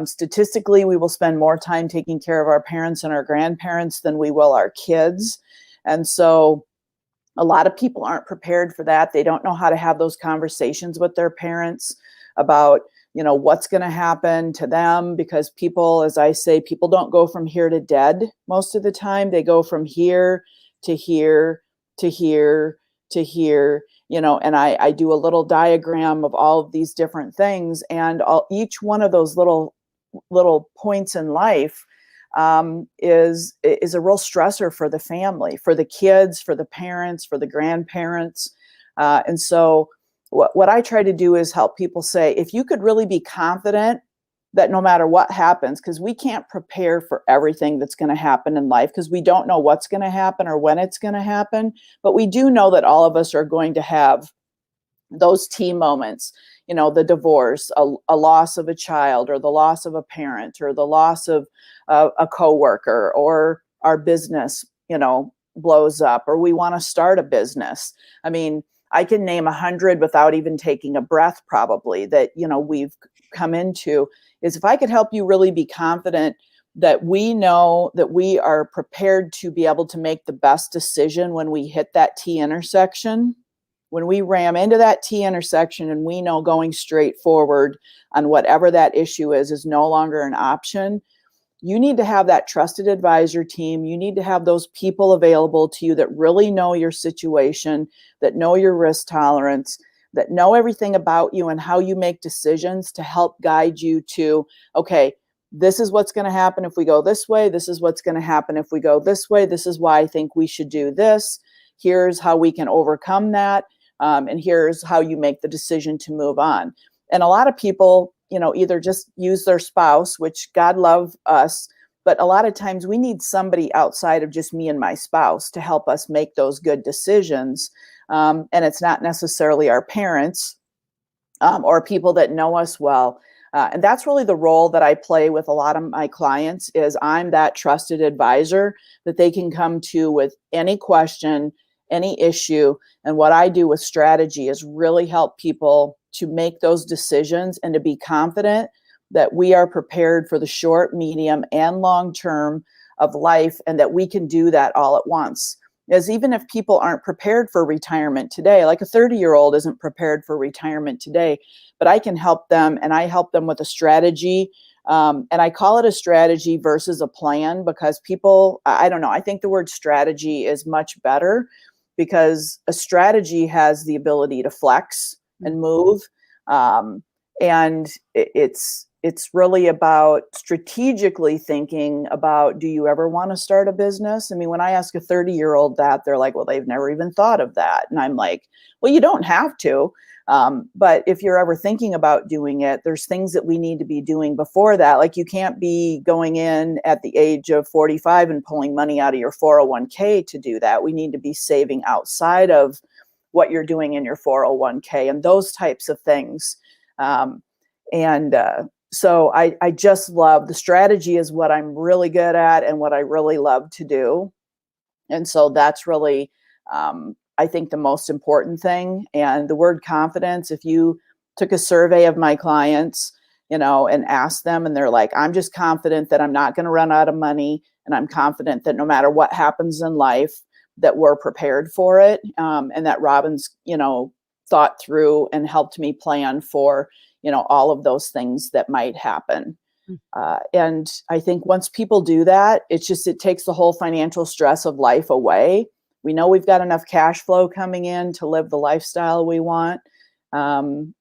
Speaker 2: Statistically, we will spend more time taking care of our parents and our grandparents than we will our kids. And so a lot of people aren't prepared for that. They don't know how to have those conversations with their parents about, what's going to happen to them, because people, as I say, people don't go from here to dead most of the time. They go from here to here to here to here, and I do a little diagram of all of these different things, and each one of those little points in life is a real stressor for the family, for the kids, for the parents, for the grandparents. And so what I try to do is help people say, if you could really be confident that no matter what happens, because we can't prepare for everything that's going to happen in life, because we don't know what's going to happen or when it's going to happen, but we do know that all of us are going to have those T moments, the divorce, a loss of a child, or the loss of a parent, or the loss of a coworker, or our business, blows up, or we want to start a business. I mean, I can name 100 without even taking a breath, probably, that, we've come into. Is if I could help you really be confident that we know that we are prepared to be able to make the best decision when we hit that T intersection, when we ram into that T intersection, and we know going straight forward on whatever that issue is no longer an option. You need to have that trusted advisor team. You need to have those people available to you that really know your situation, that know your risk tolerance, that know everything about you and how you make decisions to help guide you to, okay, this is what's going to happen if we go this way. This is what's going to happen if we go this way. This is why I think we should do this. Here's how we can overcome that. And here's how you make the decision to move on. And a lot of people, either just use their spouse, which God love us, but a lot of times we need somebody outside of just me and my spouse to help us make those good decisions. And it's not necessarily our parents or people that know us well. And that's really the role that I play with a lot of my clients, is I'm that trusted advisor that they can come to with any question, any issue. And what I do with strategy is really help people to make those decisions and to be confident that we are prepared for the short, medium, and long term of life, and that we can do that all at once. As even if people aren't prepared for retirement today, like a 30-year-old isn't prepared for retirement today, but I can help them, and I help them with a strategy. And I call it a strategy versus a plan, because people, I don't know, I think the word strategy is much better, because a strategy has the ability to flex and move. And it's really about strategically thinking about, do you ever want to start a business? I mean, when I ask a 30-year-old that, they're like, well, they've never even thought of that. And I'm like, well, you don't have to. But if you're ever thinking about doing it, there's things that we need to be doing before that. Like, you can't be going in at the age of 45 and pulling money out of your 401k to do that. We need to be saving outside of what you're doing in your 401k and those types of things. So I just love the strategy, is what I'm really good at and what I really love to do. And so that's really, I think, the most important thing. And the word confidence, if you took a survey of my clients, and asked them, and they're like, I'm just confident that I'm not going to run out of money. And I'm confident that no matter what happens in life, that we're prepared for it. And that Robin's, thought through and helped me plan for, all of those things that might happen. And I think once people do that, it takes the whole financial stress of life away. We know we've got enough cash flow coming in to live the lifestyle we want, and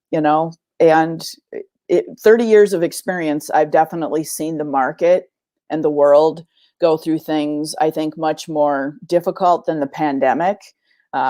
Speaker 2: 30 years of experience, I've definitely seen the market and the world go through things, I think, much more difficult than the pandemic.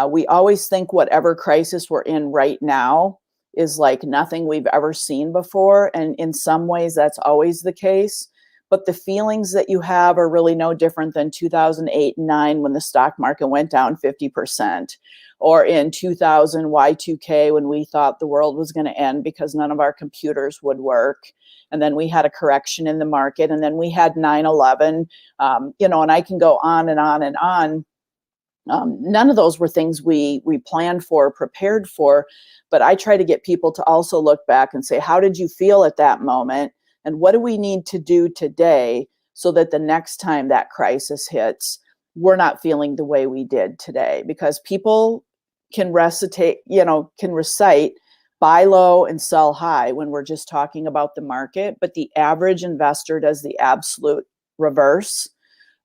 Speaker 2: We always think whatever crisis we're in right now is like nothing we've ever seen before. And in some ways, that's always the case. But the feelings that you have are really no different than 2008 and 9, when the stock market went down 50%, or in 2000 Y2K, when we thought the world was going to end because none of our computers would work. And then we had a correction in the market, and then we had 9/11, and I can go on and on and on. None of those were things we planned for, prepared for, but I try to get people to also look back and say, how did you feel at that moment? And what do we need to do today so that the next time that crisis hits, we're not feeling the way we did today? Because people can recite buy low and sell high when we're just talking about the market, but the average investor does the absolute reverse.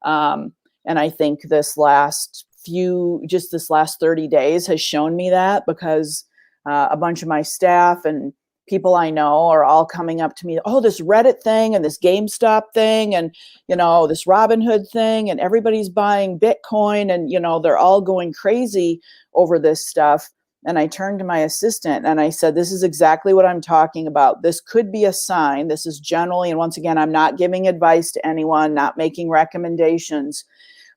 Speaker 2: And I think this last 30 days has shown me that, because a bunch of my staff and people I know are all coming up to me, oh, this Reddit thing and this GameStop thing and, this Robinhood thing, and everybody's buying Bitcoin and, they're all going crazy over this stuff. And I turned to my assistant and I said, this is exactly what I'm talking about. This could be a sign. This is generally, and once again, I'm not giving advice to anyone, not making recommendations.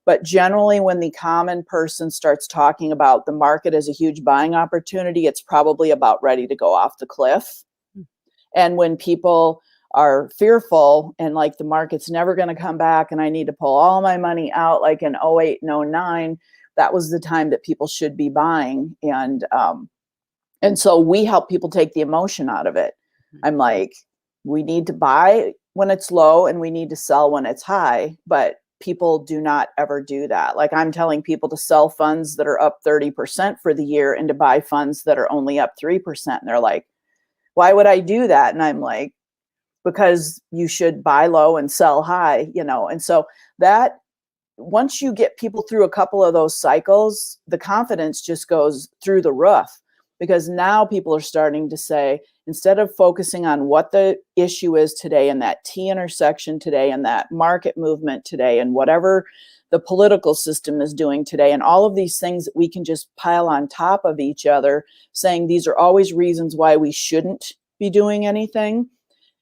Speaker 2: But generally, when the common person starts talking about the market as a huge buying opportunity, it's probably about ready to go off the cliff.
Speaker 1: Mm.
Speaker 2: And when people are fearful and like the market's never going to come back and I need to pull all my money out like in '08 and '09, that was the time that people should be buying. And so we help people take the emotion out of it.
Speaker 1: Mhm.
Speaker 2: I'm like, we need to buy when it's low and we need to sell when it's high, but people do not ever do that. Like I'm telling people to sell funds that are up 30% for the year and to buy funds that are only up 3%. And they're like, why would I do that? And I'm like, because you should buy low and sell high. And so that once you get people through a couple of those cycles, the confidence just goes through the roof because now people are starting to say, instead of focusing on what the issue is today and that T intersection today and that market movement today and whatever the political system is doing today and all of these things that we can just pile on top of each other, saying these are always reasons why we shouldn't be doing anything.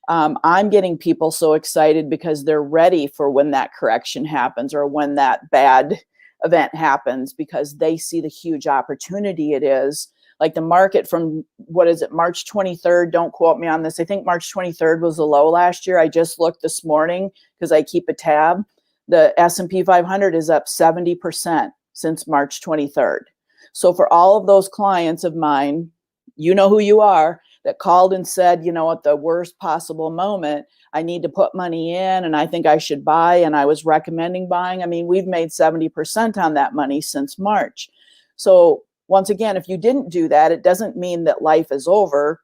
Speaker 2: I'm getting people so excited because they're ready for when that correction happens or when that bad event happens because they see the huge opportunity it is. Like the market from, what is it, March 23rd? Don't quote me on this. I think March 23rd was the low last year. I just looked this morning because I keep a tab. The S&P 500 is up 70% since March 23rd. So for all of those clients of mine, you know who you are, that called and said, at the worst possible moment, I need to put money in and I think I should buy. And I was recommending buying. I mean, we've made 70% on that money since March. So once again, if you didn't do that, it doesn't mean that life is over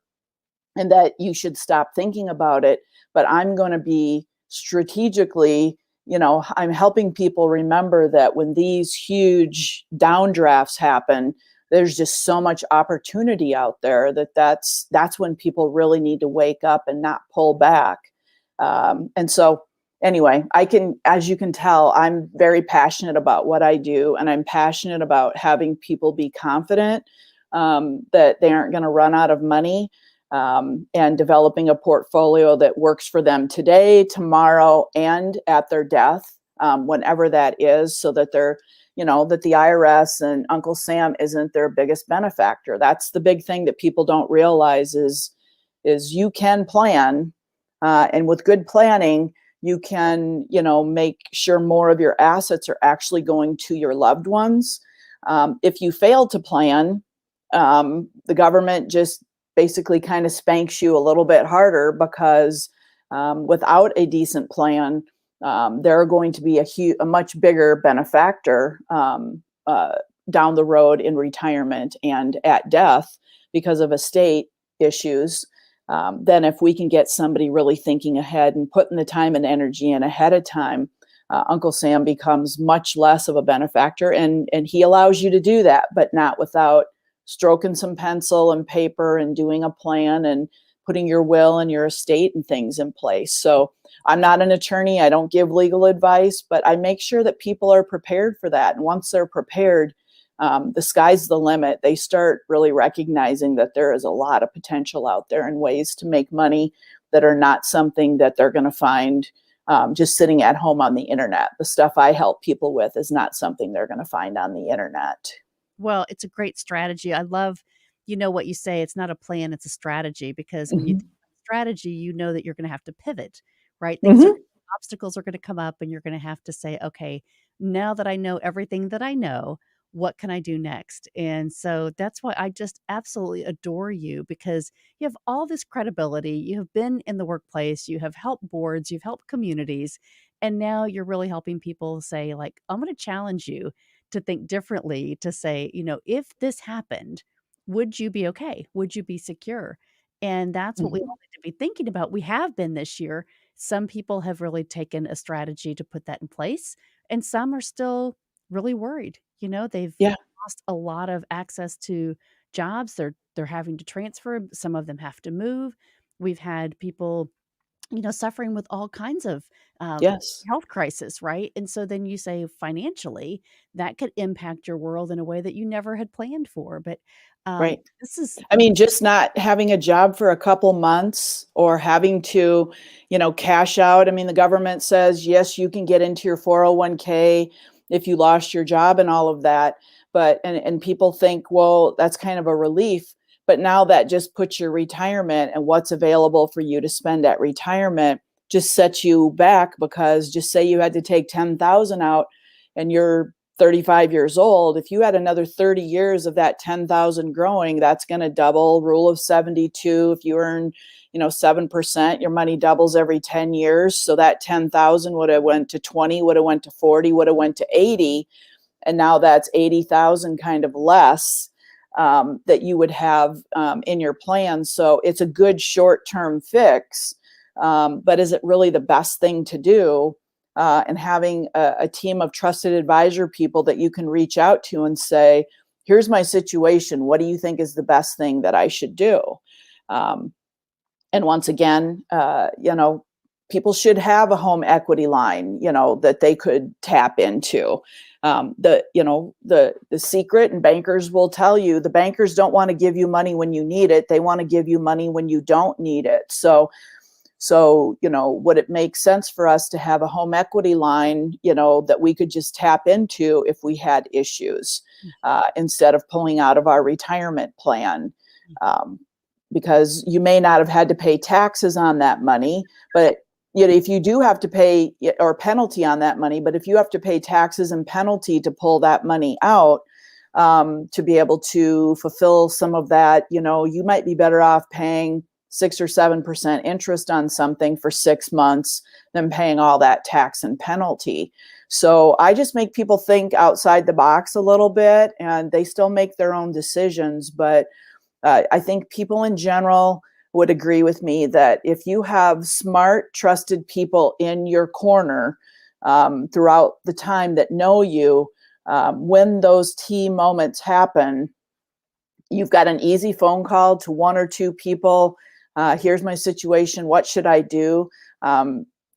Speaker 2: and that you should stop thinking about it. But I'm going to be strategically, I'm helping people remember that when these huge downdrafts happen, there's just so much opportunity out there that's when people really need to wake up and not pull back. And so anyway, as you can tell, I'm very passionate about what I do, and I'm passionate about having people be confident that they aren't going to run out of money, and developing a portfolio that works for them today, tomorrow, and at their death, whenever that is, so that that the IRS and Uncle Sam isn't their biggest benefactor. That's the big thing that people don't realize is you can plan, and with good planning, you can make sure more of your assets are actually going to your loved ones. If you fail to plan, the government just basically kind of spanks you a little bit harder because without a decent plan, they're going to be a much bigger benefactor down the road in retirement and at death because of estate issues, than if we can get somebody really thinking ahead and putting the time and energy in ahead of time. Uncle Sam becomes much less of a benefactor, and he allows you to do that, but not without stroking some pencil and paper and doing a plan and putting your will and your estate and things in place. So I'm not an attorney. I don't give legal advice, but I make sure that people are prepared for that. And once they're prepared, the sky's the limit. They start really recognizing that there is a lot of potential out there and ways to make money that are not something that they're going to find just sitting at home on the internet. The stuff I help people with is not something they're going to find on the internet.
Speaker 1: Well, it's a great strategy. I love, what you say, it's not a plan, it's a strategy because when you think
Speaker 2: Mm-hmm.
Speaker 1: about strategy, you know that you're gonna have to pivot, right?
Speaker 2: Mm-hmm.
Speaker 1: Obstacles are gonna come up and you're gonna have to say, "Okay, now that I know everything that I know, what can I do next?" And so that's why I just absolutely adore you because you have all this credibility. You have been in the workplace, you have helped boards, you've helped communities, and now you're really helping people say, like, "I'm gonna challenge you to think differently to say, if this happened, would you be okay? Would you be secure?" And that's what we
Speaker 2: Mm-hmm.
Speaker 1: all need to be thinking about. We have been this year. Some people have really taken a strategy to put that in place, and some are still really worried. They've
Speaker 2: Yeah.
Speaker 1: lost a lot of access to jobs, they're having to transfer, some of them have to move. We've had people, suffering with all kinds of, um,
Speaker 2: Yes.
Speaker 1: health crisis, right? And so then you say financially, that could impact your world in a way that you never had planned for, but,
Speaker 2: Right.
Speaker 1: this is
Speaker 2: I mean, just not having a job for a couple months or having to, cash out. I mean, the government says, yes, you can get into your 401k if you lost your job and all of that. But, and people think, well, that's kind of a relief. But now that just puts your retirement and what's available for you to spend at retirement just sets you back, because just say you had to take 10,000 out and you're 35 years old. If you had another 30 years of that 10,000 growing, that's going to double. Rule of 72. If you earn, 7%, your money doubles every 10 years. So that 10,000 would have went to 20, would have went to 40, would have went to 80. And now that's 80,000 kind of less, that you would have, in your plan. So it's a good short-term fix. But is it really the best thing to do? And having a team of trusted advisor people that you can reach out to and say, here's my situation. What do you think is the best thing that I should do? Um, and once again, people should have a home equity line, that they could tap into. The secret, and bankers will tell you, the bankers don't want to give you money when you need it. They want to give you money when you don't need it. So, would it make sense for us to have a home equity line, that we could just tap into if we had issues, instead of pulling out of our retirement plan? Um, because you may not have had to pay taxes on that money, but if you do have to pay, or penalty on that money, but if you have to pay taxes and penalty to pull that money out, to be able to fulfill some of that, you might be better off paying 6 or 7% interest on something for 6 months than paying all that tax and penalty. So I just make people think outside the box a little bit, and they still make their own decisions. But I think people in general would agree with me that if you have smart, trusted people in your corner, throughout the time, that know you, when those key moments happen, you've got an easy phone call to one or two people. Here's my situation. What should I do?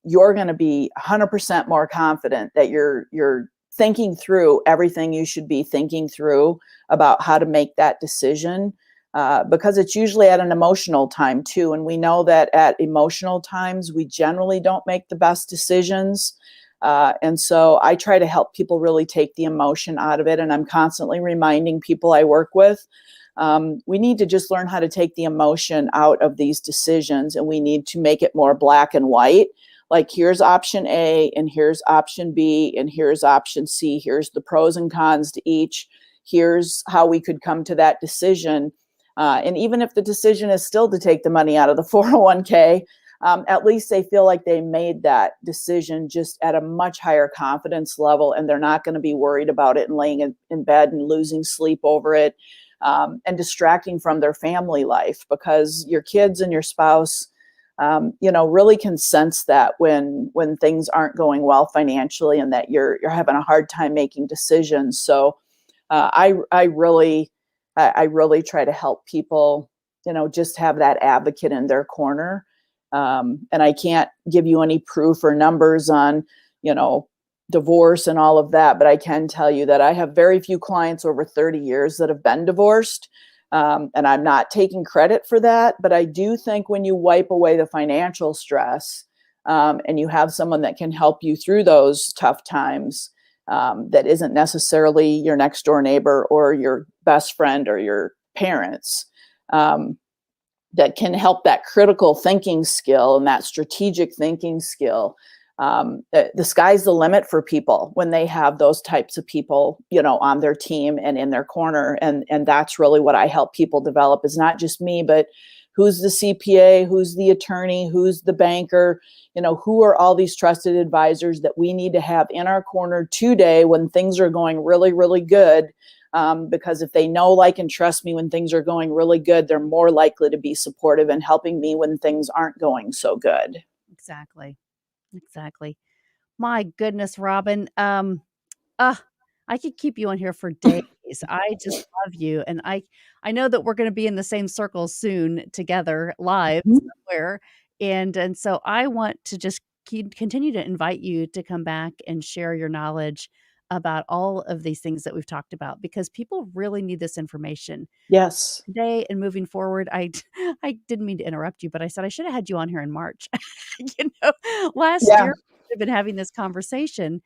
Speaker 2: You're going to be 100% more confident that you're thinking through everything you should be thinking through about how to make that decision, because it's usually at an emotional time too. And we know that at emotional times, we generally don't make the best decisions. And so I try to help people really take the emotion out of it. And I'm constantly reminding people I work with, we need to just learn how to take the emotion out of these decisions, and we need to make it more black and white. Like, here's option A, and here's option B, and here's option C. Here's the pros and cons to each. Here's how we could come to that decision. And even if the decision is still to take the money out of the 401k, at least they feel like they made that decision just at a much higher confidence level, and they're not going to be worried about it and laying in bed and losing sleep over it, and distracting from their family life, because your kids and your spouse, really can sense that when things aren't going well financially, and that you're having a hard time making decisions. So I really try to help people, just have that advocate in their corner. And I can't give you any proof or numbers on, divorce and all of that, but I can tell you that I have very few clients over 30 years that have been divorced. And I'm not taking credit for that, but I do think when you wipe away the financial stress, and you have someone that can help you through those tough times, that isn't necessarily your next door neighbor or your best friend or your parents, that can help that critical thinking skill and that strategic thinking skill. The sky's the limit for people when they have those types of people, on their team and in their corner. And that's really what I help people develop, is not just me, but who's the CPA, who's the attorney, who's the banker, who are all these trusted advisors that we need to have in our corner today when things are going really, really good. Because if they know, like, and trust me when things are going really good, they're more likely to be supportive and helping me when things aren't going so good.
Speaker 1: exactly, exactly. My goodness, Robin, uh, I could keep you on here for days. I just love you, and I know that we're gonna be in the same circle soon together live
Speaker 2: Mhm.
Speaker 1: somewhere, and so I want to just continue to invite you to come back and share your knowledge about all of these things that we've talked about because people really need this information.
Speaker 2: Yes.
Speaker 1: Today and moving forward, I didn't mean to interrupt you, but I said I should have had you on here in March. You know, last
Speaker 2: Yeah.
Speaker 1: year, we've been having this conversation,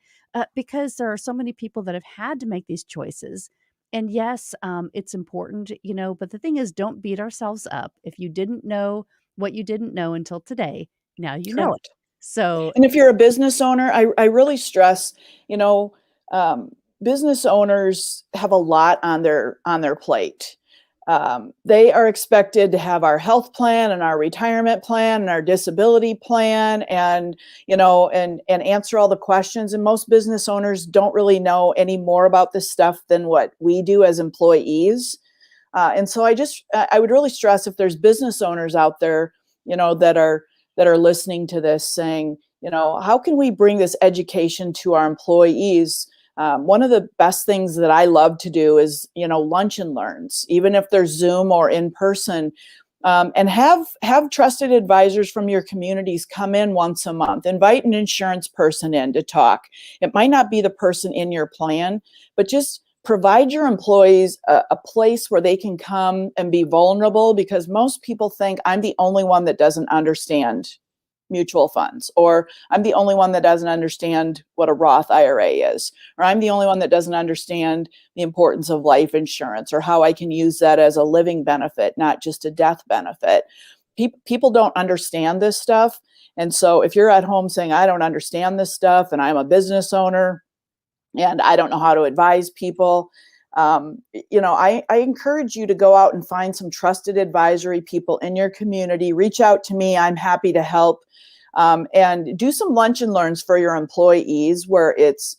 Speaker 1: because there are so many people that have had to make these choices. And yes, it's important, but the thing is, don't beat ourselves up. If you didn't know what you didn't know until today, now you know it.
Speaker 2: Correct.
Speaker 1: So,
Speaker 2: And if you're a business owner, I really stress, you know, um, business owners have a lot on their plate. They are expected to have our health plan and our retirement plan and our disability plan, and and answer all the questions. And most business owners don't really know any more about this stuff than what we do as employees. And so I would really stress if there's business owners out there, that are listening to this, saying, how can we bring this education to our employees? One of the best things that I love to do is, lunch and learns, even if they're Zoom or in person, and have trusted advisors from your communities come in once a month. Invite an insurance person in to talk. It might not be the person in your plan, but just provide your employees a place where they can come and be vulnerable, because most people think I'm the only one that doesn't understand mutual funds, or I'm the only one that doesn't understand what a Roth IRA is, or I'm the only one that doesn't understand the importance of life insurance, or how I can use that as a living benefit, not just a death benefit. People don't understand this stuff. And so if you're at home saying, I don't understand this stuff and I'm a business owner and I don't know how to advise people, I encourage you to go out and find some trusted advisory people in your community. Reach out to me. I'm happy to help. And do some lunch and learns for your employees, where it's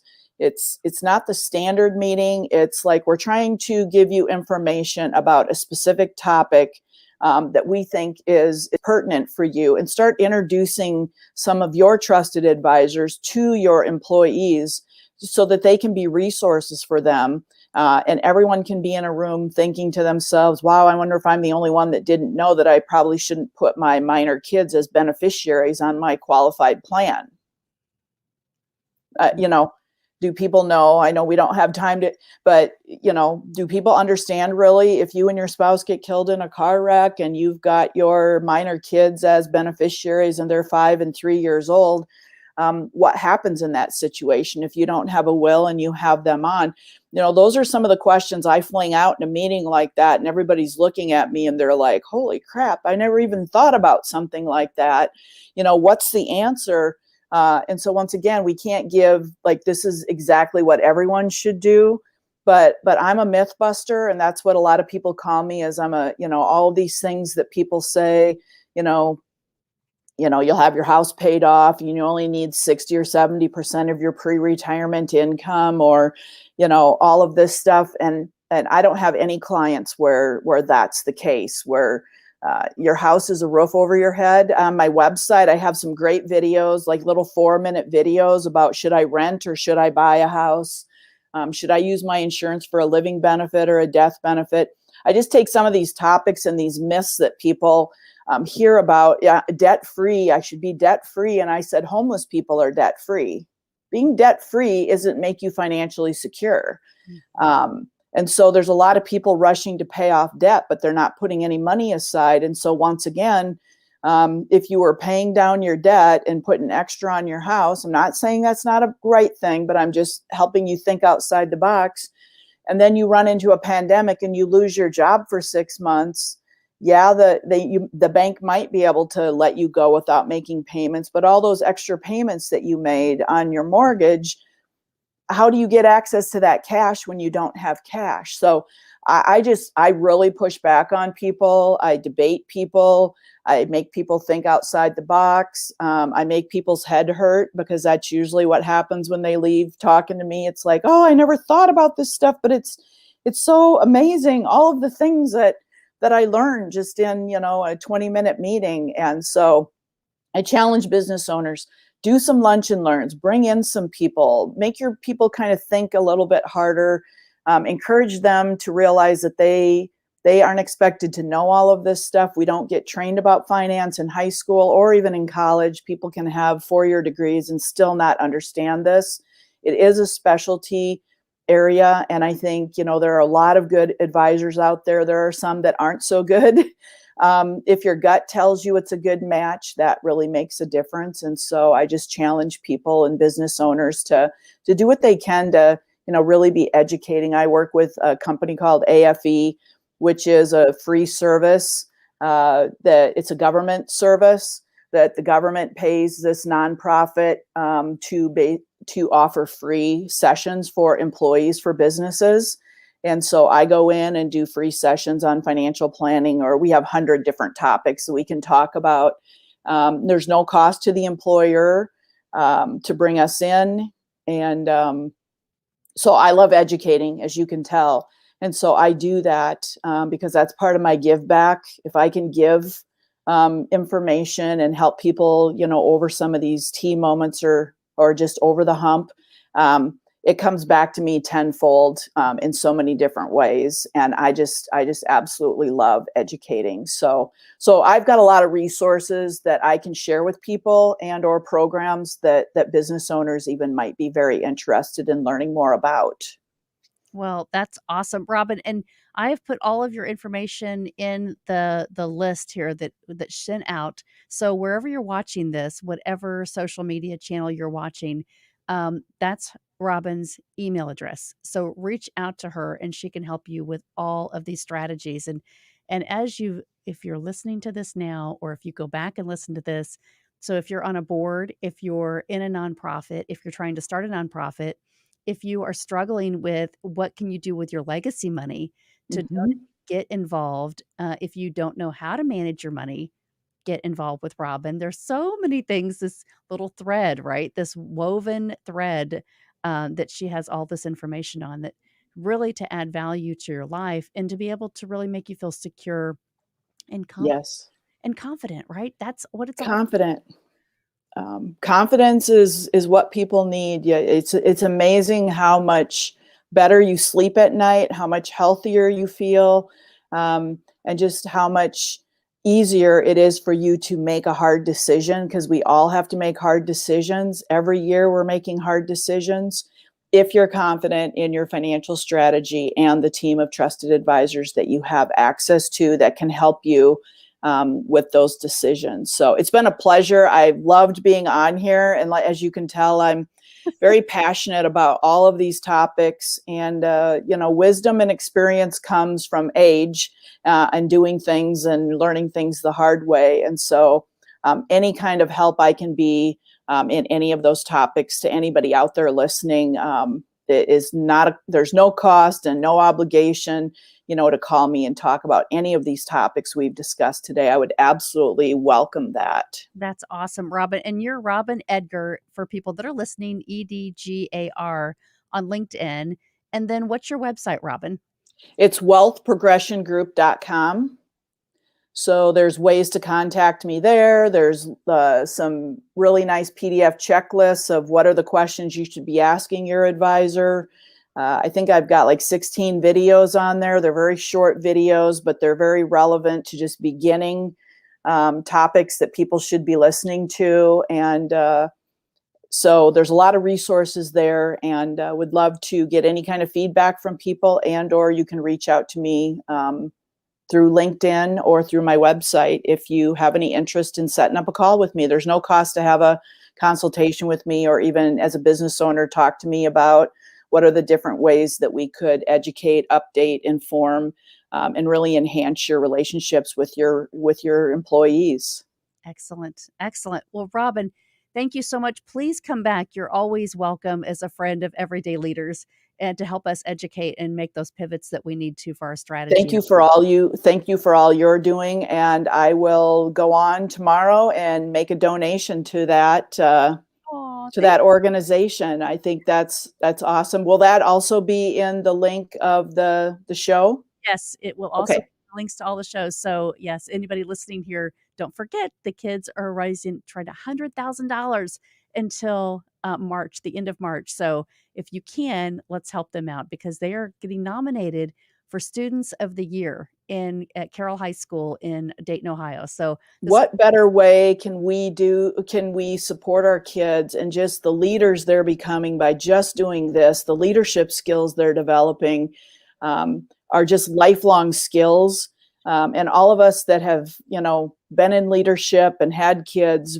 Speaker 2: not the standard meeting. It's like we're trying to give you information about a specific topic that we think is pertinent for you, and start introducing some of your trusted advisors to your employees so that they can be resources for them. And everyone can be in a room thinking to themselves, wow, I wonder if I'm the only one that didn't know that I probably shouldn't put my minor kids as beneficiaries on my qualified plan. uh,
Speaker 1: mm,
Speaker 2: you know, do people know? I know we don't have time to, but do people understand really, if you and your spouse get killed in a car wreck and you've got your minor kids as beneficiaries and they're 5 and 3 years old, what happens in that situation if you don't have a will and you have them on? Those are some of the questions I fling out in a meeting like that, and everybody's looking at me and they're like, holy crap, I never even thought about something like that. What's the answer? And so once again, we can't give like this is exactly what everyone should do, but I'm a myth buster, and that's what a lot of people call me. As I'm a all these things that people say, you know you'll have your house paid off and you only need 60 or 70% of your pre-retirement income, or all of this stuff. And I don't have any clients where that's the case, where your house is a roof over your head. On my website, I have some great videos, like little 4-minute videos about, should I rent or should I buy a house? Should I use my insurance for a living benefit or a death benefit? I just take some of these topics and these myths that people hear about. Yeah, debt free, I should be debt free. And I said, homeless people are debt free. Being debt free isn't make you financially secure.
Speaker 1: mm,
Speaker 2: And so there's a lot of people rushing to pay off debt, but they're not putting any money aside. And so once again, if you were paying down your debt and putting extra on your house, I'm not saying that's not a right thing, but I'm just helping you think outside the box. And then you run into a pandemic and you lose your job for 6 months. Yeah, the bank might be able to let you go without making payments, but all those extra payments that you made on your mortgage, how do you get access to that cash when you don't have cash? So I really push back on people. I debate people. I make people think outside the box. I make people's head hurt, because that's usually what happens when they leave talking to me. It's like, oh, I never thought about this stuff, but it's so amazing, all of the things that I learned just in a 20-minute meeting. And so I challenge business owners, do some lunch and learns, bring in some people, make your people kind of think a little bit harder. encourage them to realize that they aren't expected to know all of this stuff. We don't get trained about finance in high school or even in college. People can have 4-year degrees and still not understand this. It is a specialty area, and I think, there are a lot of good advisors out there. There are some that aren't so good. If your gut tells you it's a good match, that really makes a difference. And so I just challenge people and business owners to do what they can to, really be educating. I work with a company called AFE, which is a free service, that it's a government service that the government pays this nonprofit, to offer free sessions for employees for businesses. And so I go in and do free sessions on financial planning, or we have 100 different topics that we can talk about. There's no cost to the employer to bring us in. And so I love educating, as you can tell. And so I do that because that's part of my give back. If I can give information and help people, over some of these T moments or just over the hump, it comes back to me tenfold in so many different ways. And I just absolutely love educating. So I've got a lot of resources that I can share with people and or programs that business owners even might be very interested in learning more about.
Speaker 1: Well, that's awesome, Robin, and I've put all of your information in the list here that's sent out. So wherever you're watching this, whatever social media channel you're watching, that's Robin's email address. So reach out to her and she can help you with all of these strategies. And as you if you're listening to this now, or if you go back and listen to this, so if you're on a board, if you're in a nonprofit, if you're trying to start a nonprofit, if you are struggling with what can you do with your legacy money to donate,
Speaker 2: Mhm.
Speaker 1: get involved. If you don't know how to manage your money, get involved with Robin. There's so many things, this little thread, right? This woven thread that she has all this information on that really to add value to your life and to be able to really make you feel secure and
Speaker 2: Yes.
Speaker 1: confident, right? That's what it's all.
Speaker 2: Confident. Confidence is what people need. Yeah, it's amazing how much better you sleep at night, how much healthier you feel, and just how much easier it is for you to make a hard decision, because we all have to make hard decisions. Every year we're making hard decisions. If you're confident in your financial strategy and the team of trusted advisors that you have access to that can help you with those decisions. So it's been a pleasure. I've loved being on here. And as you can tell, I'm very passionate about all of these topics. And, wisdom and experience comes from age and doing things and learning things the hard way. And so any kind of help I can be in any of those topics to anybody out there listening, it is not, there's no cost and no obligation, to call me and talk about any of these topics we've discussed today. I would absolutely welcome that.
Speaker 1: That's awesome, Robin. And you're Robin Edgar for people that are listening, EDGAR on LinkedIn. And then what's your website, Robin?
Speaker 2: It's wealthprogressiongroup.com. So there's ways to contact me there. There's some really nice PDF checklists of what are the questions you should be asking your advisor. I think I've got like 16 videos on there. They're very short videos, but they're very relevant to just beginning topics that people should be listening to. And so there's a lot of resources there, and would love to get any kind of feedback from people, and or you can reach out to me through LinkedIn or through my website if you have any interest in setting up a call with me. There's no cost to have a consultation with me, or even as a business owner, talk to me about what are the different ways that we could educate, update, inform, and really enhance your relationships with your employees.
Speaker 1: Excellent. Excellent. Well, Robin, thank you so much. Please come back. You're always welcome as a friend of everyday leaders and to help us educate and make those pivots that we need to for our strategy.
Speaker 2: Thank you for all you're doing, and I will go on tomorrow and make a donation to that
Speaker 1: Oh,
Speaker 2: to
Speaker 1: thank
Speaker 2: that organization. I think that's awesome. Will that also be in the link of the show?
Speaker 1: Yes, it will also
Speaker 2: Okay.
Speaker 1: have links to all the shows. So, yes, anybody listening here, don't forget the kids are raising trying to $100,000 until, March, the end of March. So if you can, let's help them out because they are getting nominated for Students of the Year in at Carroll High School in Dayton, Ohio. So this
Speaker 2: What better way can we do? Can we support our kids and just the leaders they're becoming by just doing this? The leadership skills they're developing are just lifelong skills. And all of us that have, been in leadership and had kids,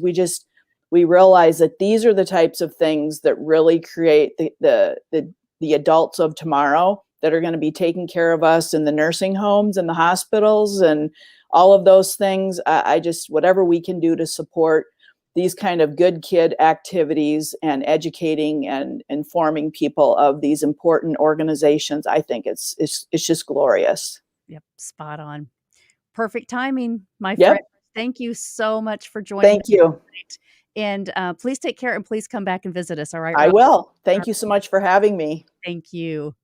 Speaker 2: we realize that these are the types of things that really create the adults of tomorrow that are going to be taking care of us in the nursing homes and the hospitals and all of those things. I just, whatever we can do to support these kind of good kid activities and educating and informing people of these important organizations, I think it's just glorious.
Speaker 1: Yep, spot on. Perfect timing, my friend.
Speaker 2: Yep.
Speaker 1: Thank you so much for joining
Speaker 2: Thank
Speaker 1: us
Speaker 2: you.
Speaker 1: tonight, and, please take care and please come back and visit us, all right,
Speaker 2: I
Speaker 1: Rob?
Speaker 2: will. Thank
Speaker 1: Alright,
Speaker 2: you so much for having me.
Speaker 1: thank you.